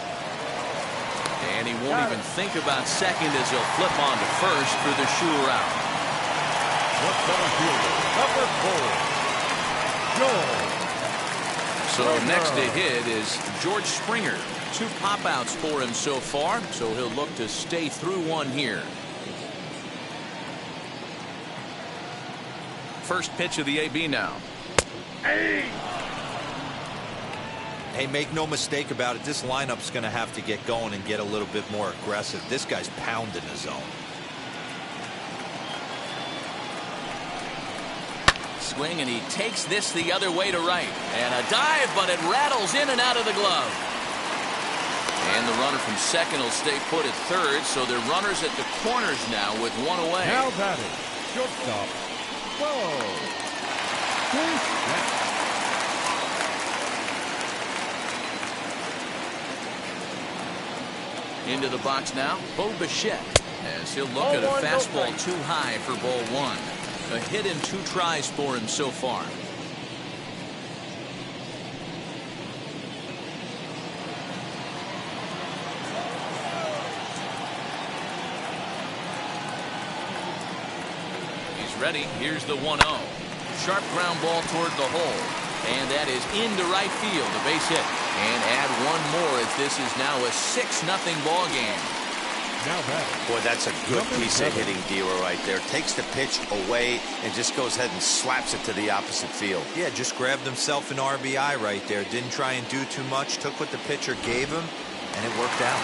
And he won't even think about second as he'll flip on to first for the sure out. So next to hit is George Springer. 2 pop-outs for him so far, so he'll look to stay through one here. First pitch of the AB now. Hey, make no mistake about it. This lineup's going to have to get going and get a little bit more aggressive. This guy's pounding the zone. Swing, and he takes this the other way to right. And a dive, but it rattles in and out of the glove. And the runner from second will stay put at third, so they're runners at the corners now with 1 away. Now batting, shortstop, Whoa. Into the box now, Bo Bichette, as he'll look at a fastball too high for ball 1. A hit in 2 tries for him so far. He's ready. Here's the 1-0. Sharp ground ball toward the hole. And that is into right field, a base hit. And add 1 more as this is now a 6-0 ball game. Boy, that's a good piece of hitting, Dero, right there. Takes the pitch away and just goes ahead and slaps it to the opposite field. Yeah, just grabbed himself an RBI right there. Didn't try and do too much. Took what the pitcher gave him, and it worked out.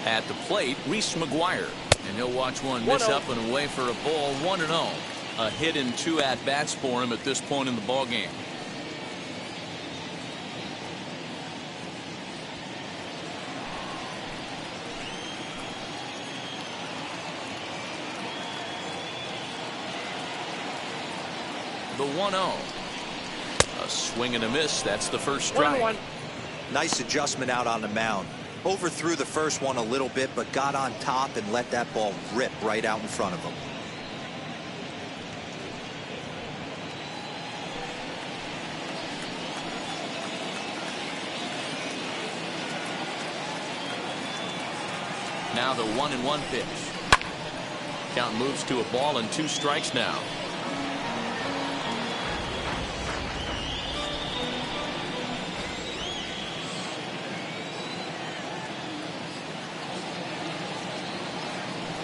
At the plate, Reese McGuire. And he'll watch one miss up and away for a ball. 1-0. A hit in 2 at-bats for him at this point in the ball game. The 1-0. A swing and a miss. That's the first strike. Nice adjustment out on the mound. Overthrew the first one a little bit, but got on top and let that ball rip right out in front of him. Now the 1-1 pitch. Count moves to a ball and 2 strikes now.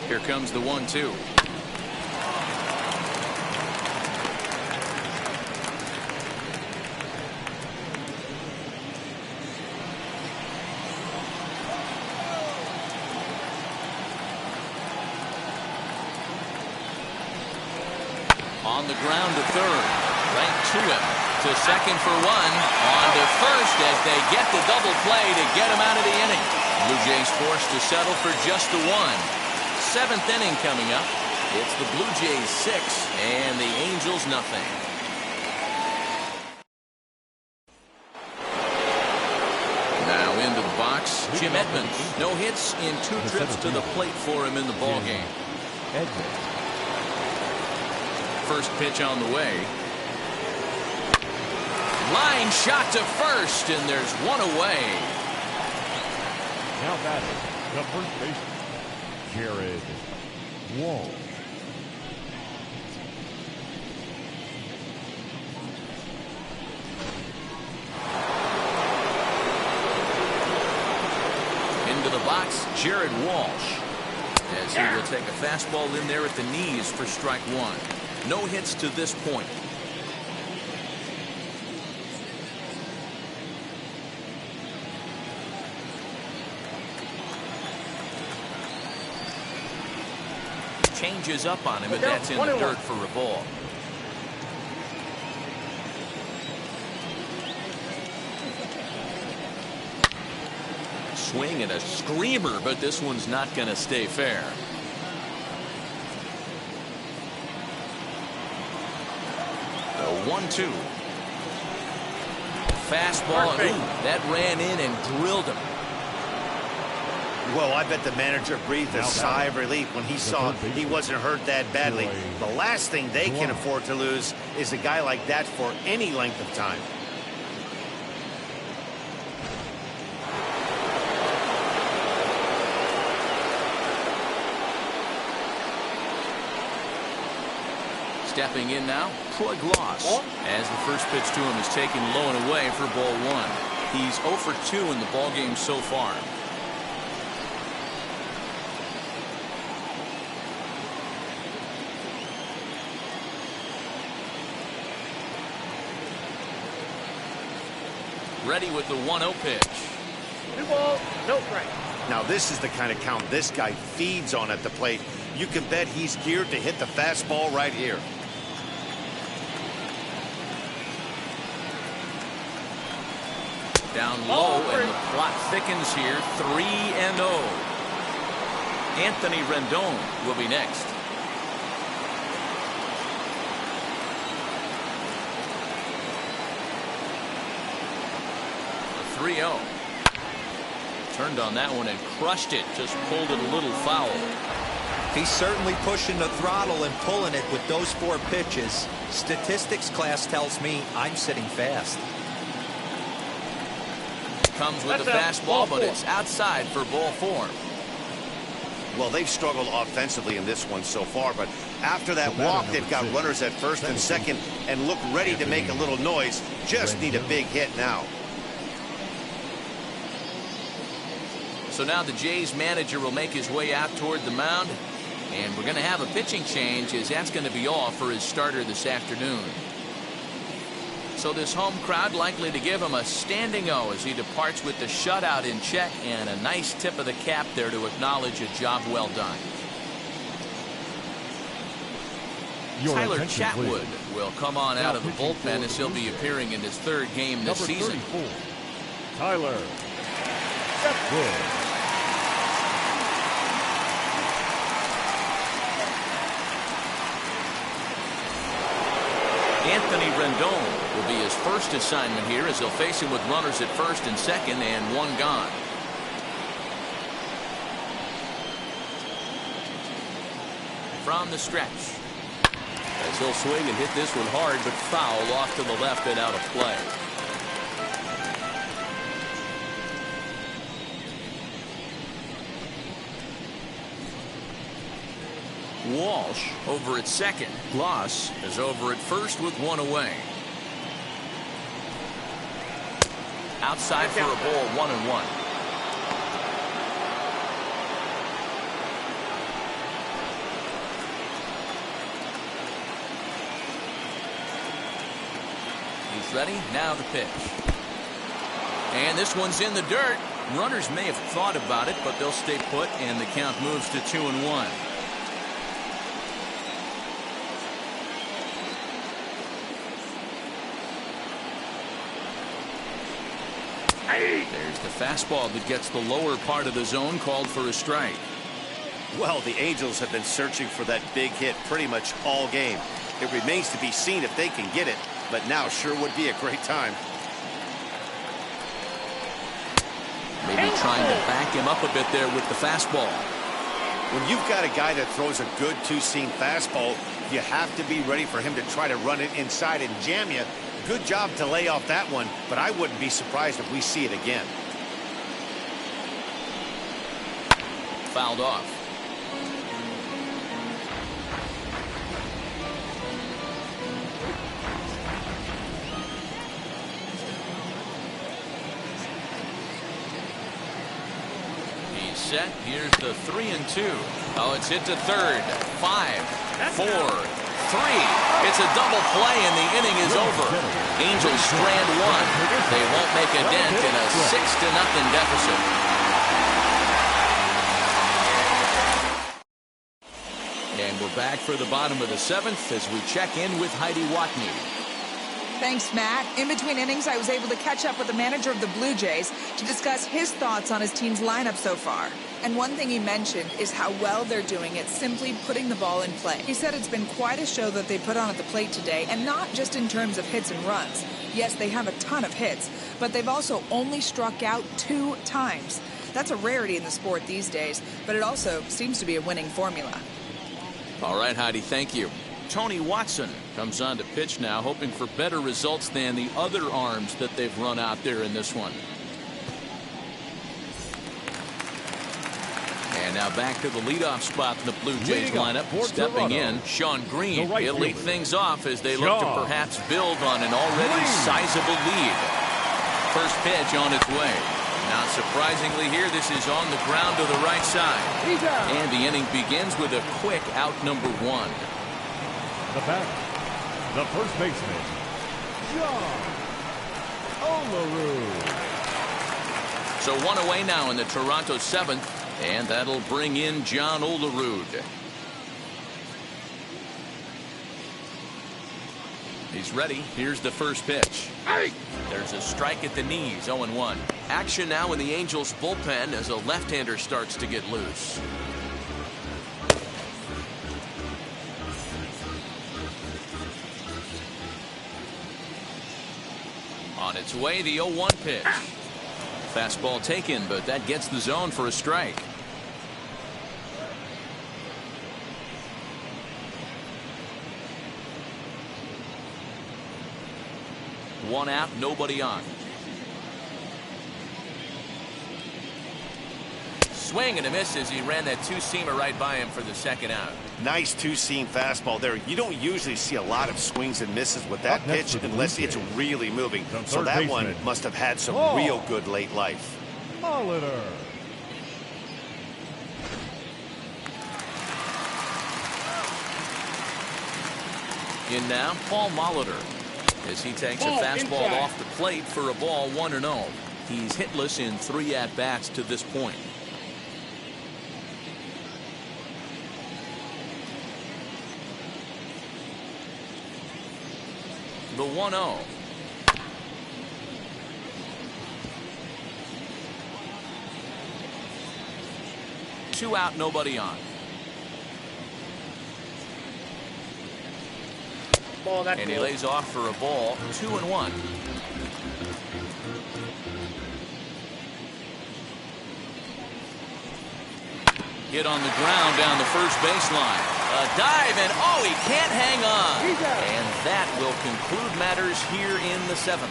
Here comes the 1-2. On the ground to third. Right to him. To second for 1. On to first as they get the double play to get him out of the inning. Blue Jays forced to settle for just the 1. 7th inning coming up. It's the Blue Jays 6 and the Angels nothing. Now into the box, Jim Edmonds. No hits in 2 trips to the plate for him in the ballgame. First pitch on the way. Line shot to first, and there's 1 away. Now batting, the first baseman, Garrett Walsh. Into the box, Jared Walsh. As he will take a fastball in there at the knees for strike 1. No hits to this point. Changes up on him, and that's in the dirt for a ball. Swing and a screamer, but this one's not going to stay fair. The 1-2. Fastball, and that ran in and drilled him. Well, I bet the manager breathed a sigh of relief when he saw he wasn't hurt that badly. The last thing they can afford to lose is a guy like that for any length of time. Stepping in now, Troy Gloss, as the first pitch to him is taken low and away for ball 1. He's 0 for 2 in the ballgame so far. Ready with the 1-0 pitch. 2 balls, no strike. Now this is the kind of count this guy feeds on at the plate. You can bet he's geared to hit the fastball right here. Down low, and the plot thickens here. 3-0. Anthony Rendon will be next. The 3-0. Turned on that one and crushed it. Just pulled it a little foul. He's certainly pushing the throttle and pulling it with those 4 pitches. Statistics class tells me I'm sitting fast. Comes with the fastball, but it's outside for ball 4. Well, they've struggled offensively in this one so far, but after that walk, they've got runners at first and second and look ready to make a little noise. Just need a big hit now. So now the Jays manager will make his way out toward the mound, and we're going to have a pitching change, as that's going to be all for his starter this afternoon. So this home crowd likely to give him a standing O as he departs with the shutout in check, and a nice tip of the cap there to acknowledge a job well done. Tyler Chatwood will come on out of the bullpen as he'll be appearing in his 3rd game this season. Tyler Chatwood. Anthony Rendon will be his first assignment here, as he'll face him with runners at first and second and 1 gone. From the stretch, as he'll swing and hit this one hard, but foul off to the left and out of play. Walsh over at second. Loss is over at first with one away. Outside for a ball, 1-1. He's ready. Now the pitch. And this one's in the dirt. Runners may have thought about it, but they'll stay put, and the count moves to 2-1. There's the fastball that gets the lower part of the zone, called for a strike. Well, the Angels have been searching for that big hit pretty much all game. It remains to be seen if they can get it, but now sure would be a great time. Maybe trying to back him up a bit there with the fastball. When you've got a guy that throws a good two-seam fastball, you have to be ready for him to try to run it inside and jam you. Good job to lay off that one, but I wouldn't be surprised if we see it again. Fouled off. He's set. Here's the 3-2. Oh, it's hit to third. 5, 4, 3. It's a double play, and the inning is over. Angels strand one. They won't make a dent in a 6-0 deficit. And we're back for the bottom of the 7th as we check in with Heidi Watney. Thanks, Matt. In between innings, I was able to catch up with the manager of the Blue Jays to discuss his thoughts on his team's lineup so far. And one thing he mentioned is how well they're doing at simply putting the ball in play. He said it's been quite a show that they put on at the plate today, and not just in terms of hits and runs. Yes, they have a ton of hits, but they've also only struck out 2 times. That's a rarity in the sport these days, but it also seems to be a winning formula. All right, Heidi, thank you. Tony Watson comes on to pitch now, hoping for better results than the other arms that they've run out there in this one. And now back to the leadoff spot in the Blue Jays lineup. Stepping in, Sean Green. He'll lead things off as they look to perhaps build on an already sizable lead. First pitch on its way. Not surprisingly here, this is on the ground to the right side. And the inning begins with a quick out number 1. The batter, the first baseman, John Olerud. So 1 away now in the Toronto 7th, and that'll bring in John Olerud. He's ready. Here's the first pitch. There's a strike at the knees, 0-1. Action now in the Angels bullpen as a left-hander starts to get loose. On its way, the 0-1 pitch. Fastball taken, but that gets the zone for a strike. One out, nobody on. Swing and a miss as he ran that two-seamer right by him for the second out. Nice two-seam fastball there. You don't usually see a lot of swings and misses with that pitch unless it's really moving. So that one must have had some real good late life. Molitor. In now, Paul Molitor, as he takes a fastball off the plate for a ball, 1-0. He's hitless in 3 at-bats to this point. The 1-0. Two out, nobody on. And he lays off for a ball, 2-1. Hit on the ground down the first baseline. A dive, and oh, he can't hang on. And that will conclude matters here in the 7th.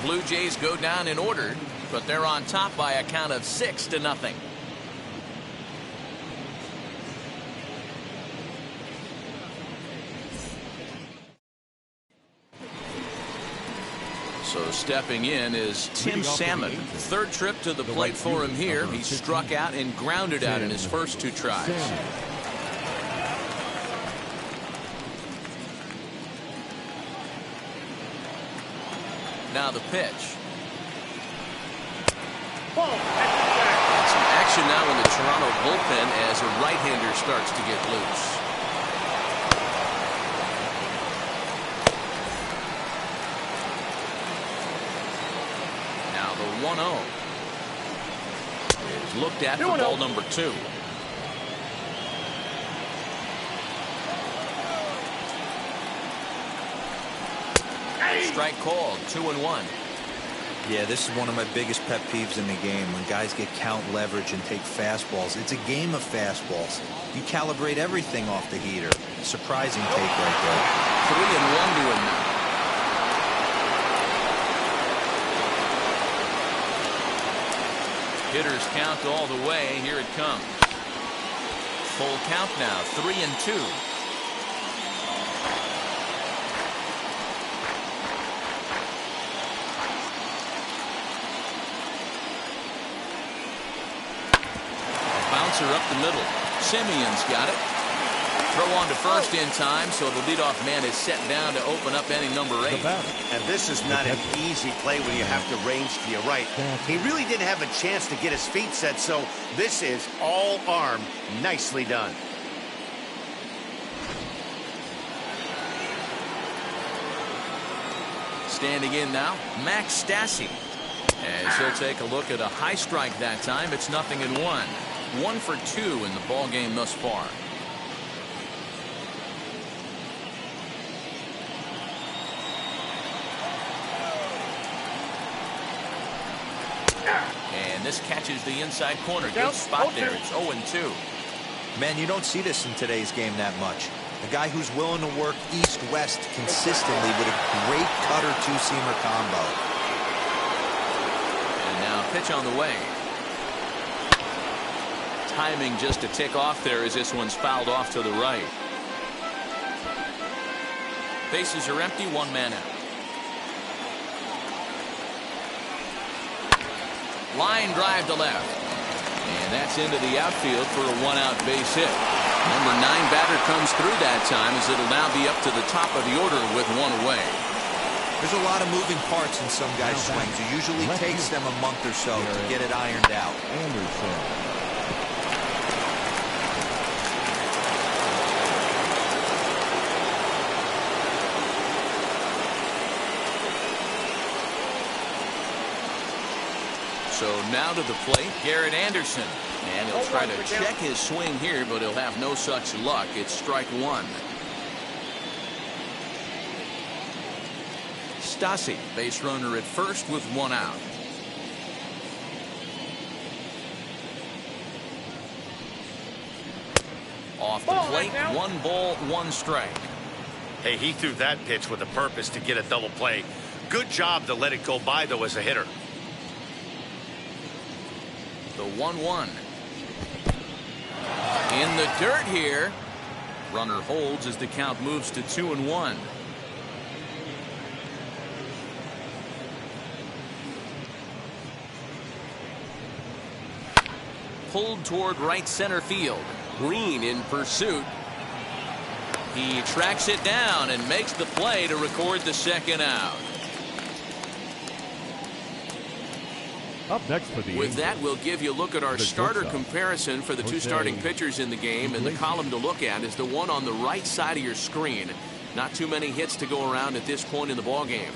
Blue Jays go down in order, but they're on top by a count of 6-0. So stepping in is Tim Salmon. Third trip to the plate for him here. He struck out and grounded out in his first 2 tries. Now the pitch. Some action now in the Toronto bullpen as a right-hander starts to get loose. Now the 1-0 is looked at for ball number 2. Strike called, 2-1. Yeah, this is one of my biggest pet peeves in the game, when guys get count leverage and take fastballs. It's a game of fastballs. You calibrate everything off the heater. Surprising take right there. 3-1 to him now. Hitters count all the way. Here it comes. Full count now, 3-2. Up the middle. Simeon's got it. Throw on to first in time, so the leadoff man is set down to open up inning number 8. And this is not an easy play when you have to range to your right. He really didn't have a chance to get his feet set, so this is all arm. Nicely done. Standing in now, Max Stassi. As he'll take a look at a high strike that time. It's 0-1. 1 for 2 in the ball game thus far. And this catches the inside corner. Good spot there. It's 0-2. Man, you don't see this in today's game that much. A guy who's willing to work east-west consistently with a great cutter two-seamer combo. And now pitch on the way. Timing just a tick off there as this one's fouled off to the right. Bases are empty, 1 man out. Line drive to left. And that's into the outfield for a 1-out base hit. Number 9 batter comes through that time as it'll now be up to the top of the order with 1 away. There's a lot of moving parts in some guys' swings. It usually takes them a month or so to get it ironed out. Anderson. So now to the plate, Garrett Anderson. And he'll try to check his swing here, but he'll have no such luck. It's strike 1. Stassi, base runner at first with 1 out. Off the plate, 1 ball, 1 strike. Hey, he threw that pitch with a purpose to get a double play. Good job to let it go by, though, as a hitter. The 1-1. In the dirt here. Runner holds as the count moves to 2-1. Pulled toward right center field. Green in pursuit. He tracks it down and makes the play to record the 2nd out. Up next for the With that, we'll give you a look at our starter comparison for the 2 starting pitchers in the game, and the column to look at is the one on the right side of your screen. Not too many hits to go around at this point in the ball game.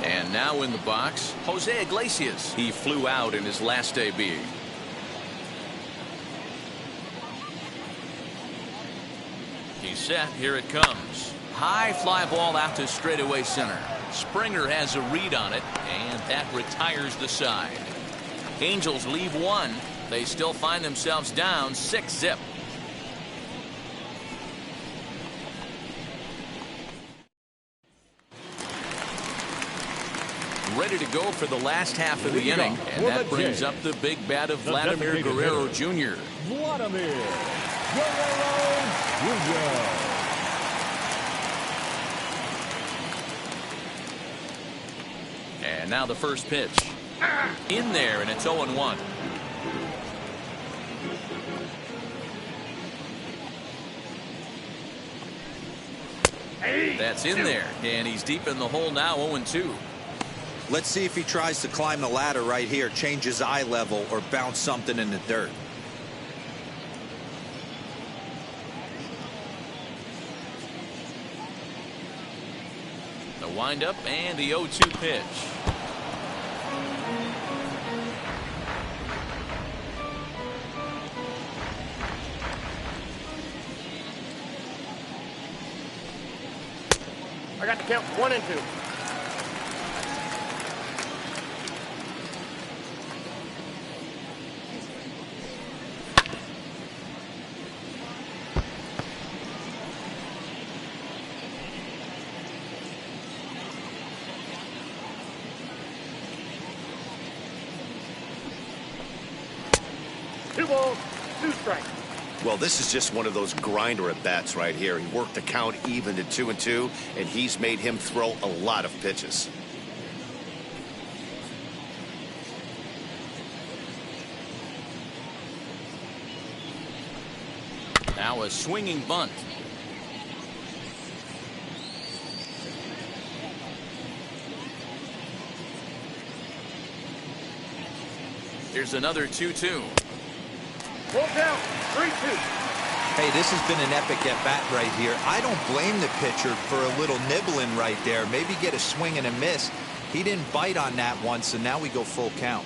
And now in the box, Jose Iglesias. He flew out in his last debut. He's set. Here it comes. High fly ball out to straightaway center. Springer has a read on it, and that retires the side. Angels leave 1. They still find themselves down 6-zip. Ready to go for the last half of the inning, and that brings up the big bat of Vladimir Guerrero Jr. Vladimir Guerrero Jr. And now the first pitch. In there, and it's 0-1. That's in there, and he's deep in the hole now, 0-2. Let's see if he tries to climb the ladder right here, change his eye level, or bounce something in the dirt. The windup and the 0-2 pitch. I got the count 1 and 2. Two balls, 2 strikes. Well, this is just one of those grinder at bats right here. He worked the count even to 2-2, and he's made him throw a lot of pitches. Now a swinging bunt. Here's another 2-2. Full count, 3-2. Hey, this has been an epic at-bat right here. I don't blame the pitcher for a little nibbling right there. Maybe get a swing and a miss. He didn't bite on that one, so now we go full count.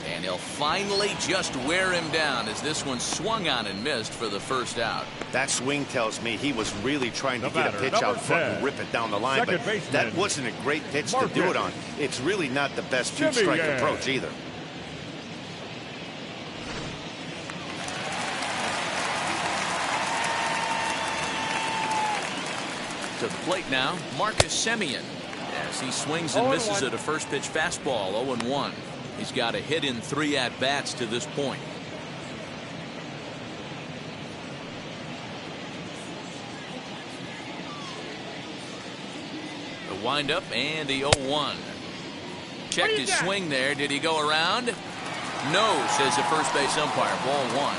And he'll finally just wear him down as this one swung on and missed for the first out. That swing tells me he was really trying to get a pitch out front and rip it down the line, but that wasn't a great pitch to do it on. It's really not the best two-strike approach either. To the plate now, Marcus Semien, as he swings and misses at a first pitch fastball. 0-1. He's got a hit in 3 at-bats to this point. The windup and the 0-1. Checked his swing there. Did he go around? No, says the first base umpire. Ball 1.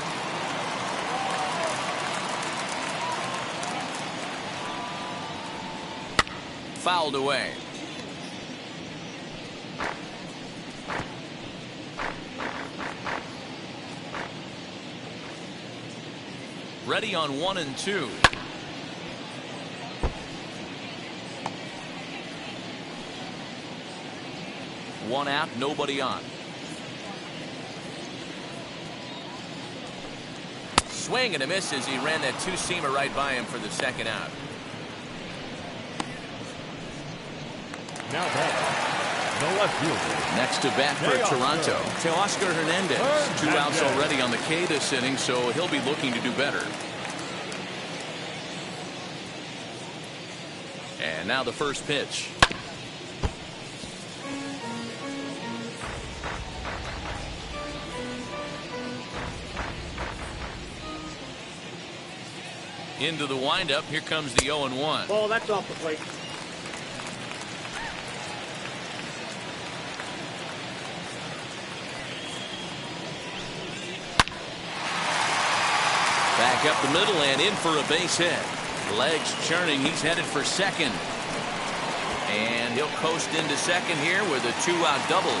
Fouled away. Ready on 1 and 2. One out, nobody on. Swing and a miss as he ran that two-seamer right by him for the second out. Now the left fielder. Next to bat for Toronto, Teoscar Hernandez. 2 outs already on the K this inning, so he'll be looking to do better. And now the first pitch. Into the windup. Here comes the 0-1. Ball, that's off the plate. Back up the middle and in for a base hit. Legs churning. He's headed for second. And he'll coast into second here with a 2-out double.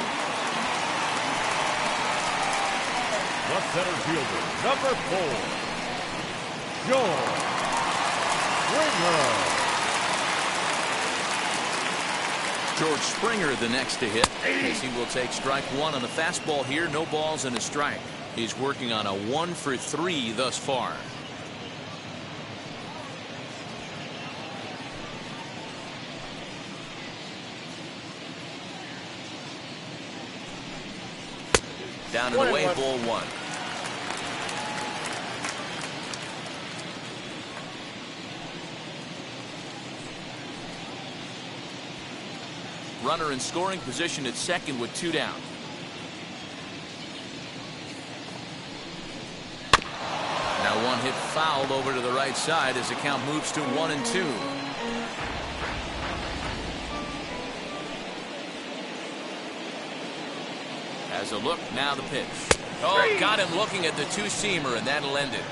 The center fielder, number 4, George Springer. George Springer the next to hit, as he will take strike 1 on the fastball here. No balls and a strike. He's working on a 1 for 3 thus far. Down and away, ball 1. Runner in scoring position at second with 2 down. Now a one-hit foul over to the right side as the count moves to 1-2. Has a look, now the pitch. Oh, got him looking at the two-seamer, and that'll end it.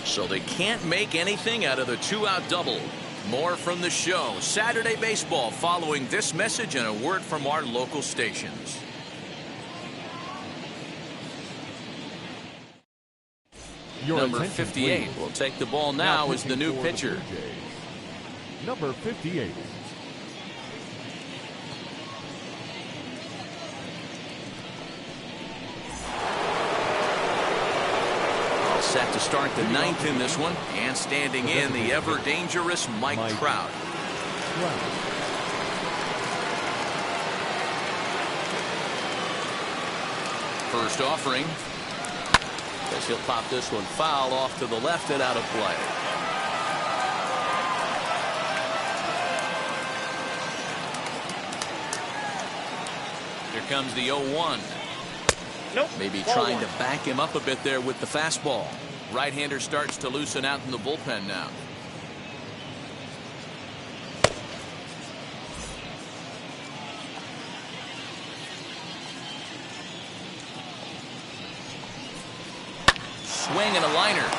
So they can't make anything out of the two-out double. More from the show. Saturday Baseball following this message and a word from our local stations. Number 58 will take the ball now as the new pitcher. Number 58. All set to start the ninth in this one. And standing in, the ever-dangerous Mike Trout. First offering. As he'll pop this one foul off to the left and out of play. Here comes the 0-1. Nope. Maybe trying to back him up a bit there with the fastball. Right-hander starts to loosen out in the bullpen now. Swing and a liner.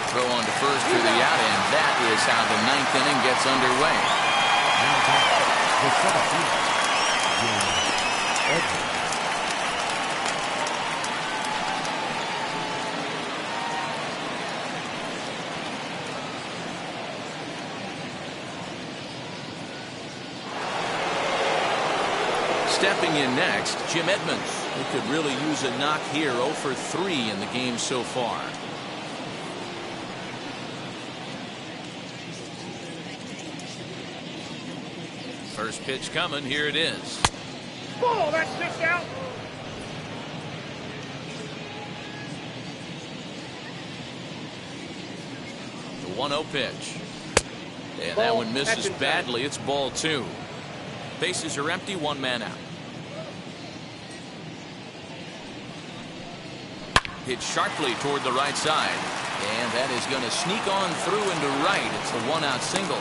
Throw on to first through the out, and that is how the ninth inning gets underway. Stepping in next, Jim Edmonds. He could really use a knock here. 0 for 3 in the game so far. First pitch coming. Here it is. Ball, that's just out. The 1-0 pitch. And that one misses badly. It's ball 2. Bases are empty. One man out. Hit sharply toward the right side. And that is going to sneak on through into right. It's a one-out single.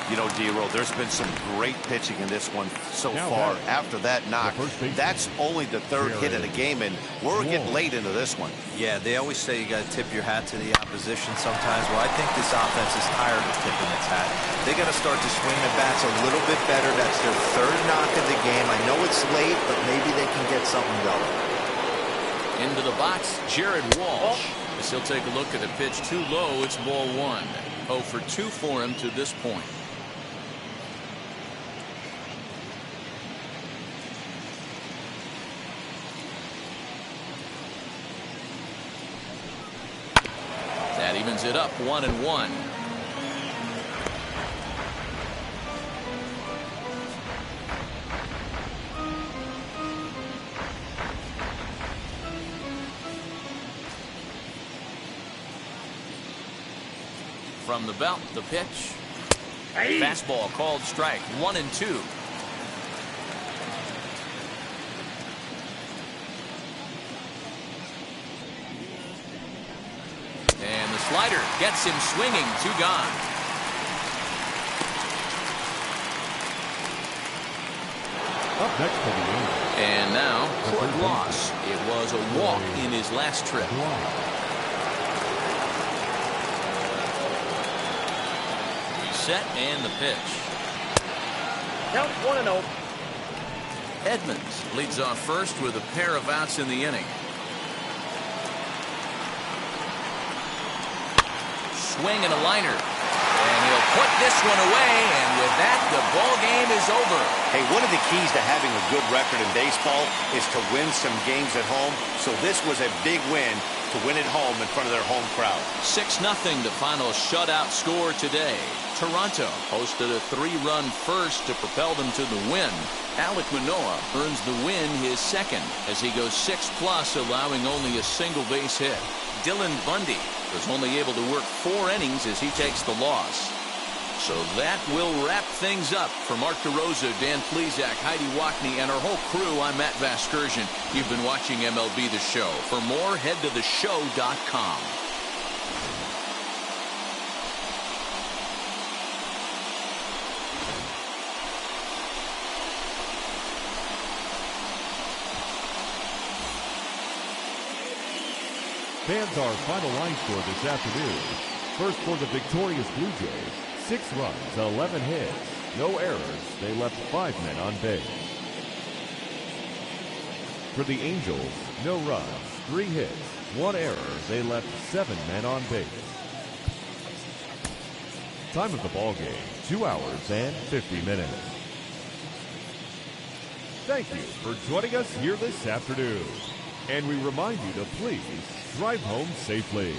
You know, D-Roll, there's been some great pitching in this one so far. After that knock, that's only the third hit of the game, and we're getting late into this one. Yeah, they always say you got to tip your hat to the opposition sometimes. Well, I think this offense is tired of tipping its hat. They got to start to swing the bats a little bit better. That's their third knock of the game. I know it's late, but maybe they can get something going. Into the box, Jared Walsh. As he'll take a look at a pitch too low, it's ball 1. 0 for 2 for him to this point. That evens it up 1-1. From the belt, the pitch. Fastball called strike. 1-2. And the slider gets him swinging. 2 gone. Up next for the Angels. And now, Court loss. It was a walk in his last trip. Set and the pitch. Count 1-0. Edmonds leads off first with a pair of outs in the inning. Swing and a liner. And he'll put this one away, and with that, the ball game is over. Hey, one of the keys to having a good record in baseball is to win some games at home. So this was a big win to win at home in front of their home crowd. 6-0 the final shutout score today. Toronto posted a 3-run first to propel them to the win. Alek Manoah earns the win, his second, as he goes 6+, allowing only a single base hit. Dylan Bundy was only able to work 4 innings as he takes the loss. So that will wrap things up. For Mark DeRosa, Dan Plesac, Heidi Wackney, and our whole crew, I'm Matt Vasgersian. You've been watching MLB The Show. For more, head to theshow.com. Fans, our final line score this afternoon. First for the victorious Blue Jays, 6 runs, 11 hits, no errors. They left 5 men on base. For the Angels, no runs, 3 hits, 1 error. They left 7 men on base. Time of the ball game, 2 hours and 50 minutes. Thank you for joining us here this afternoon. And we remind you to please drive home safely.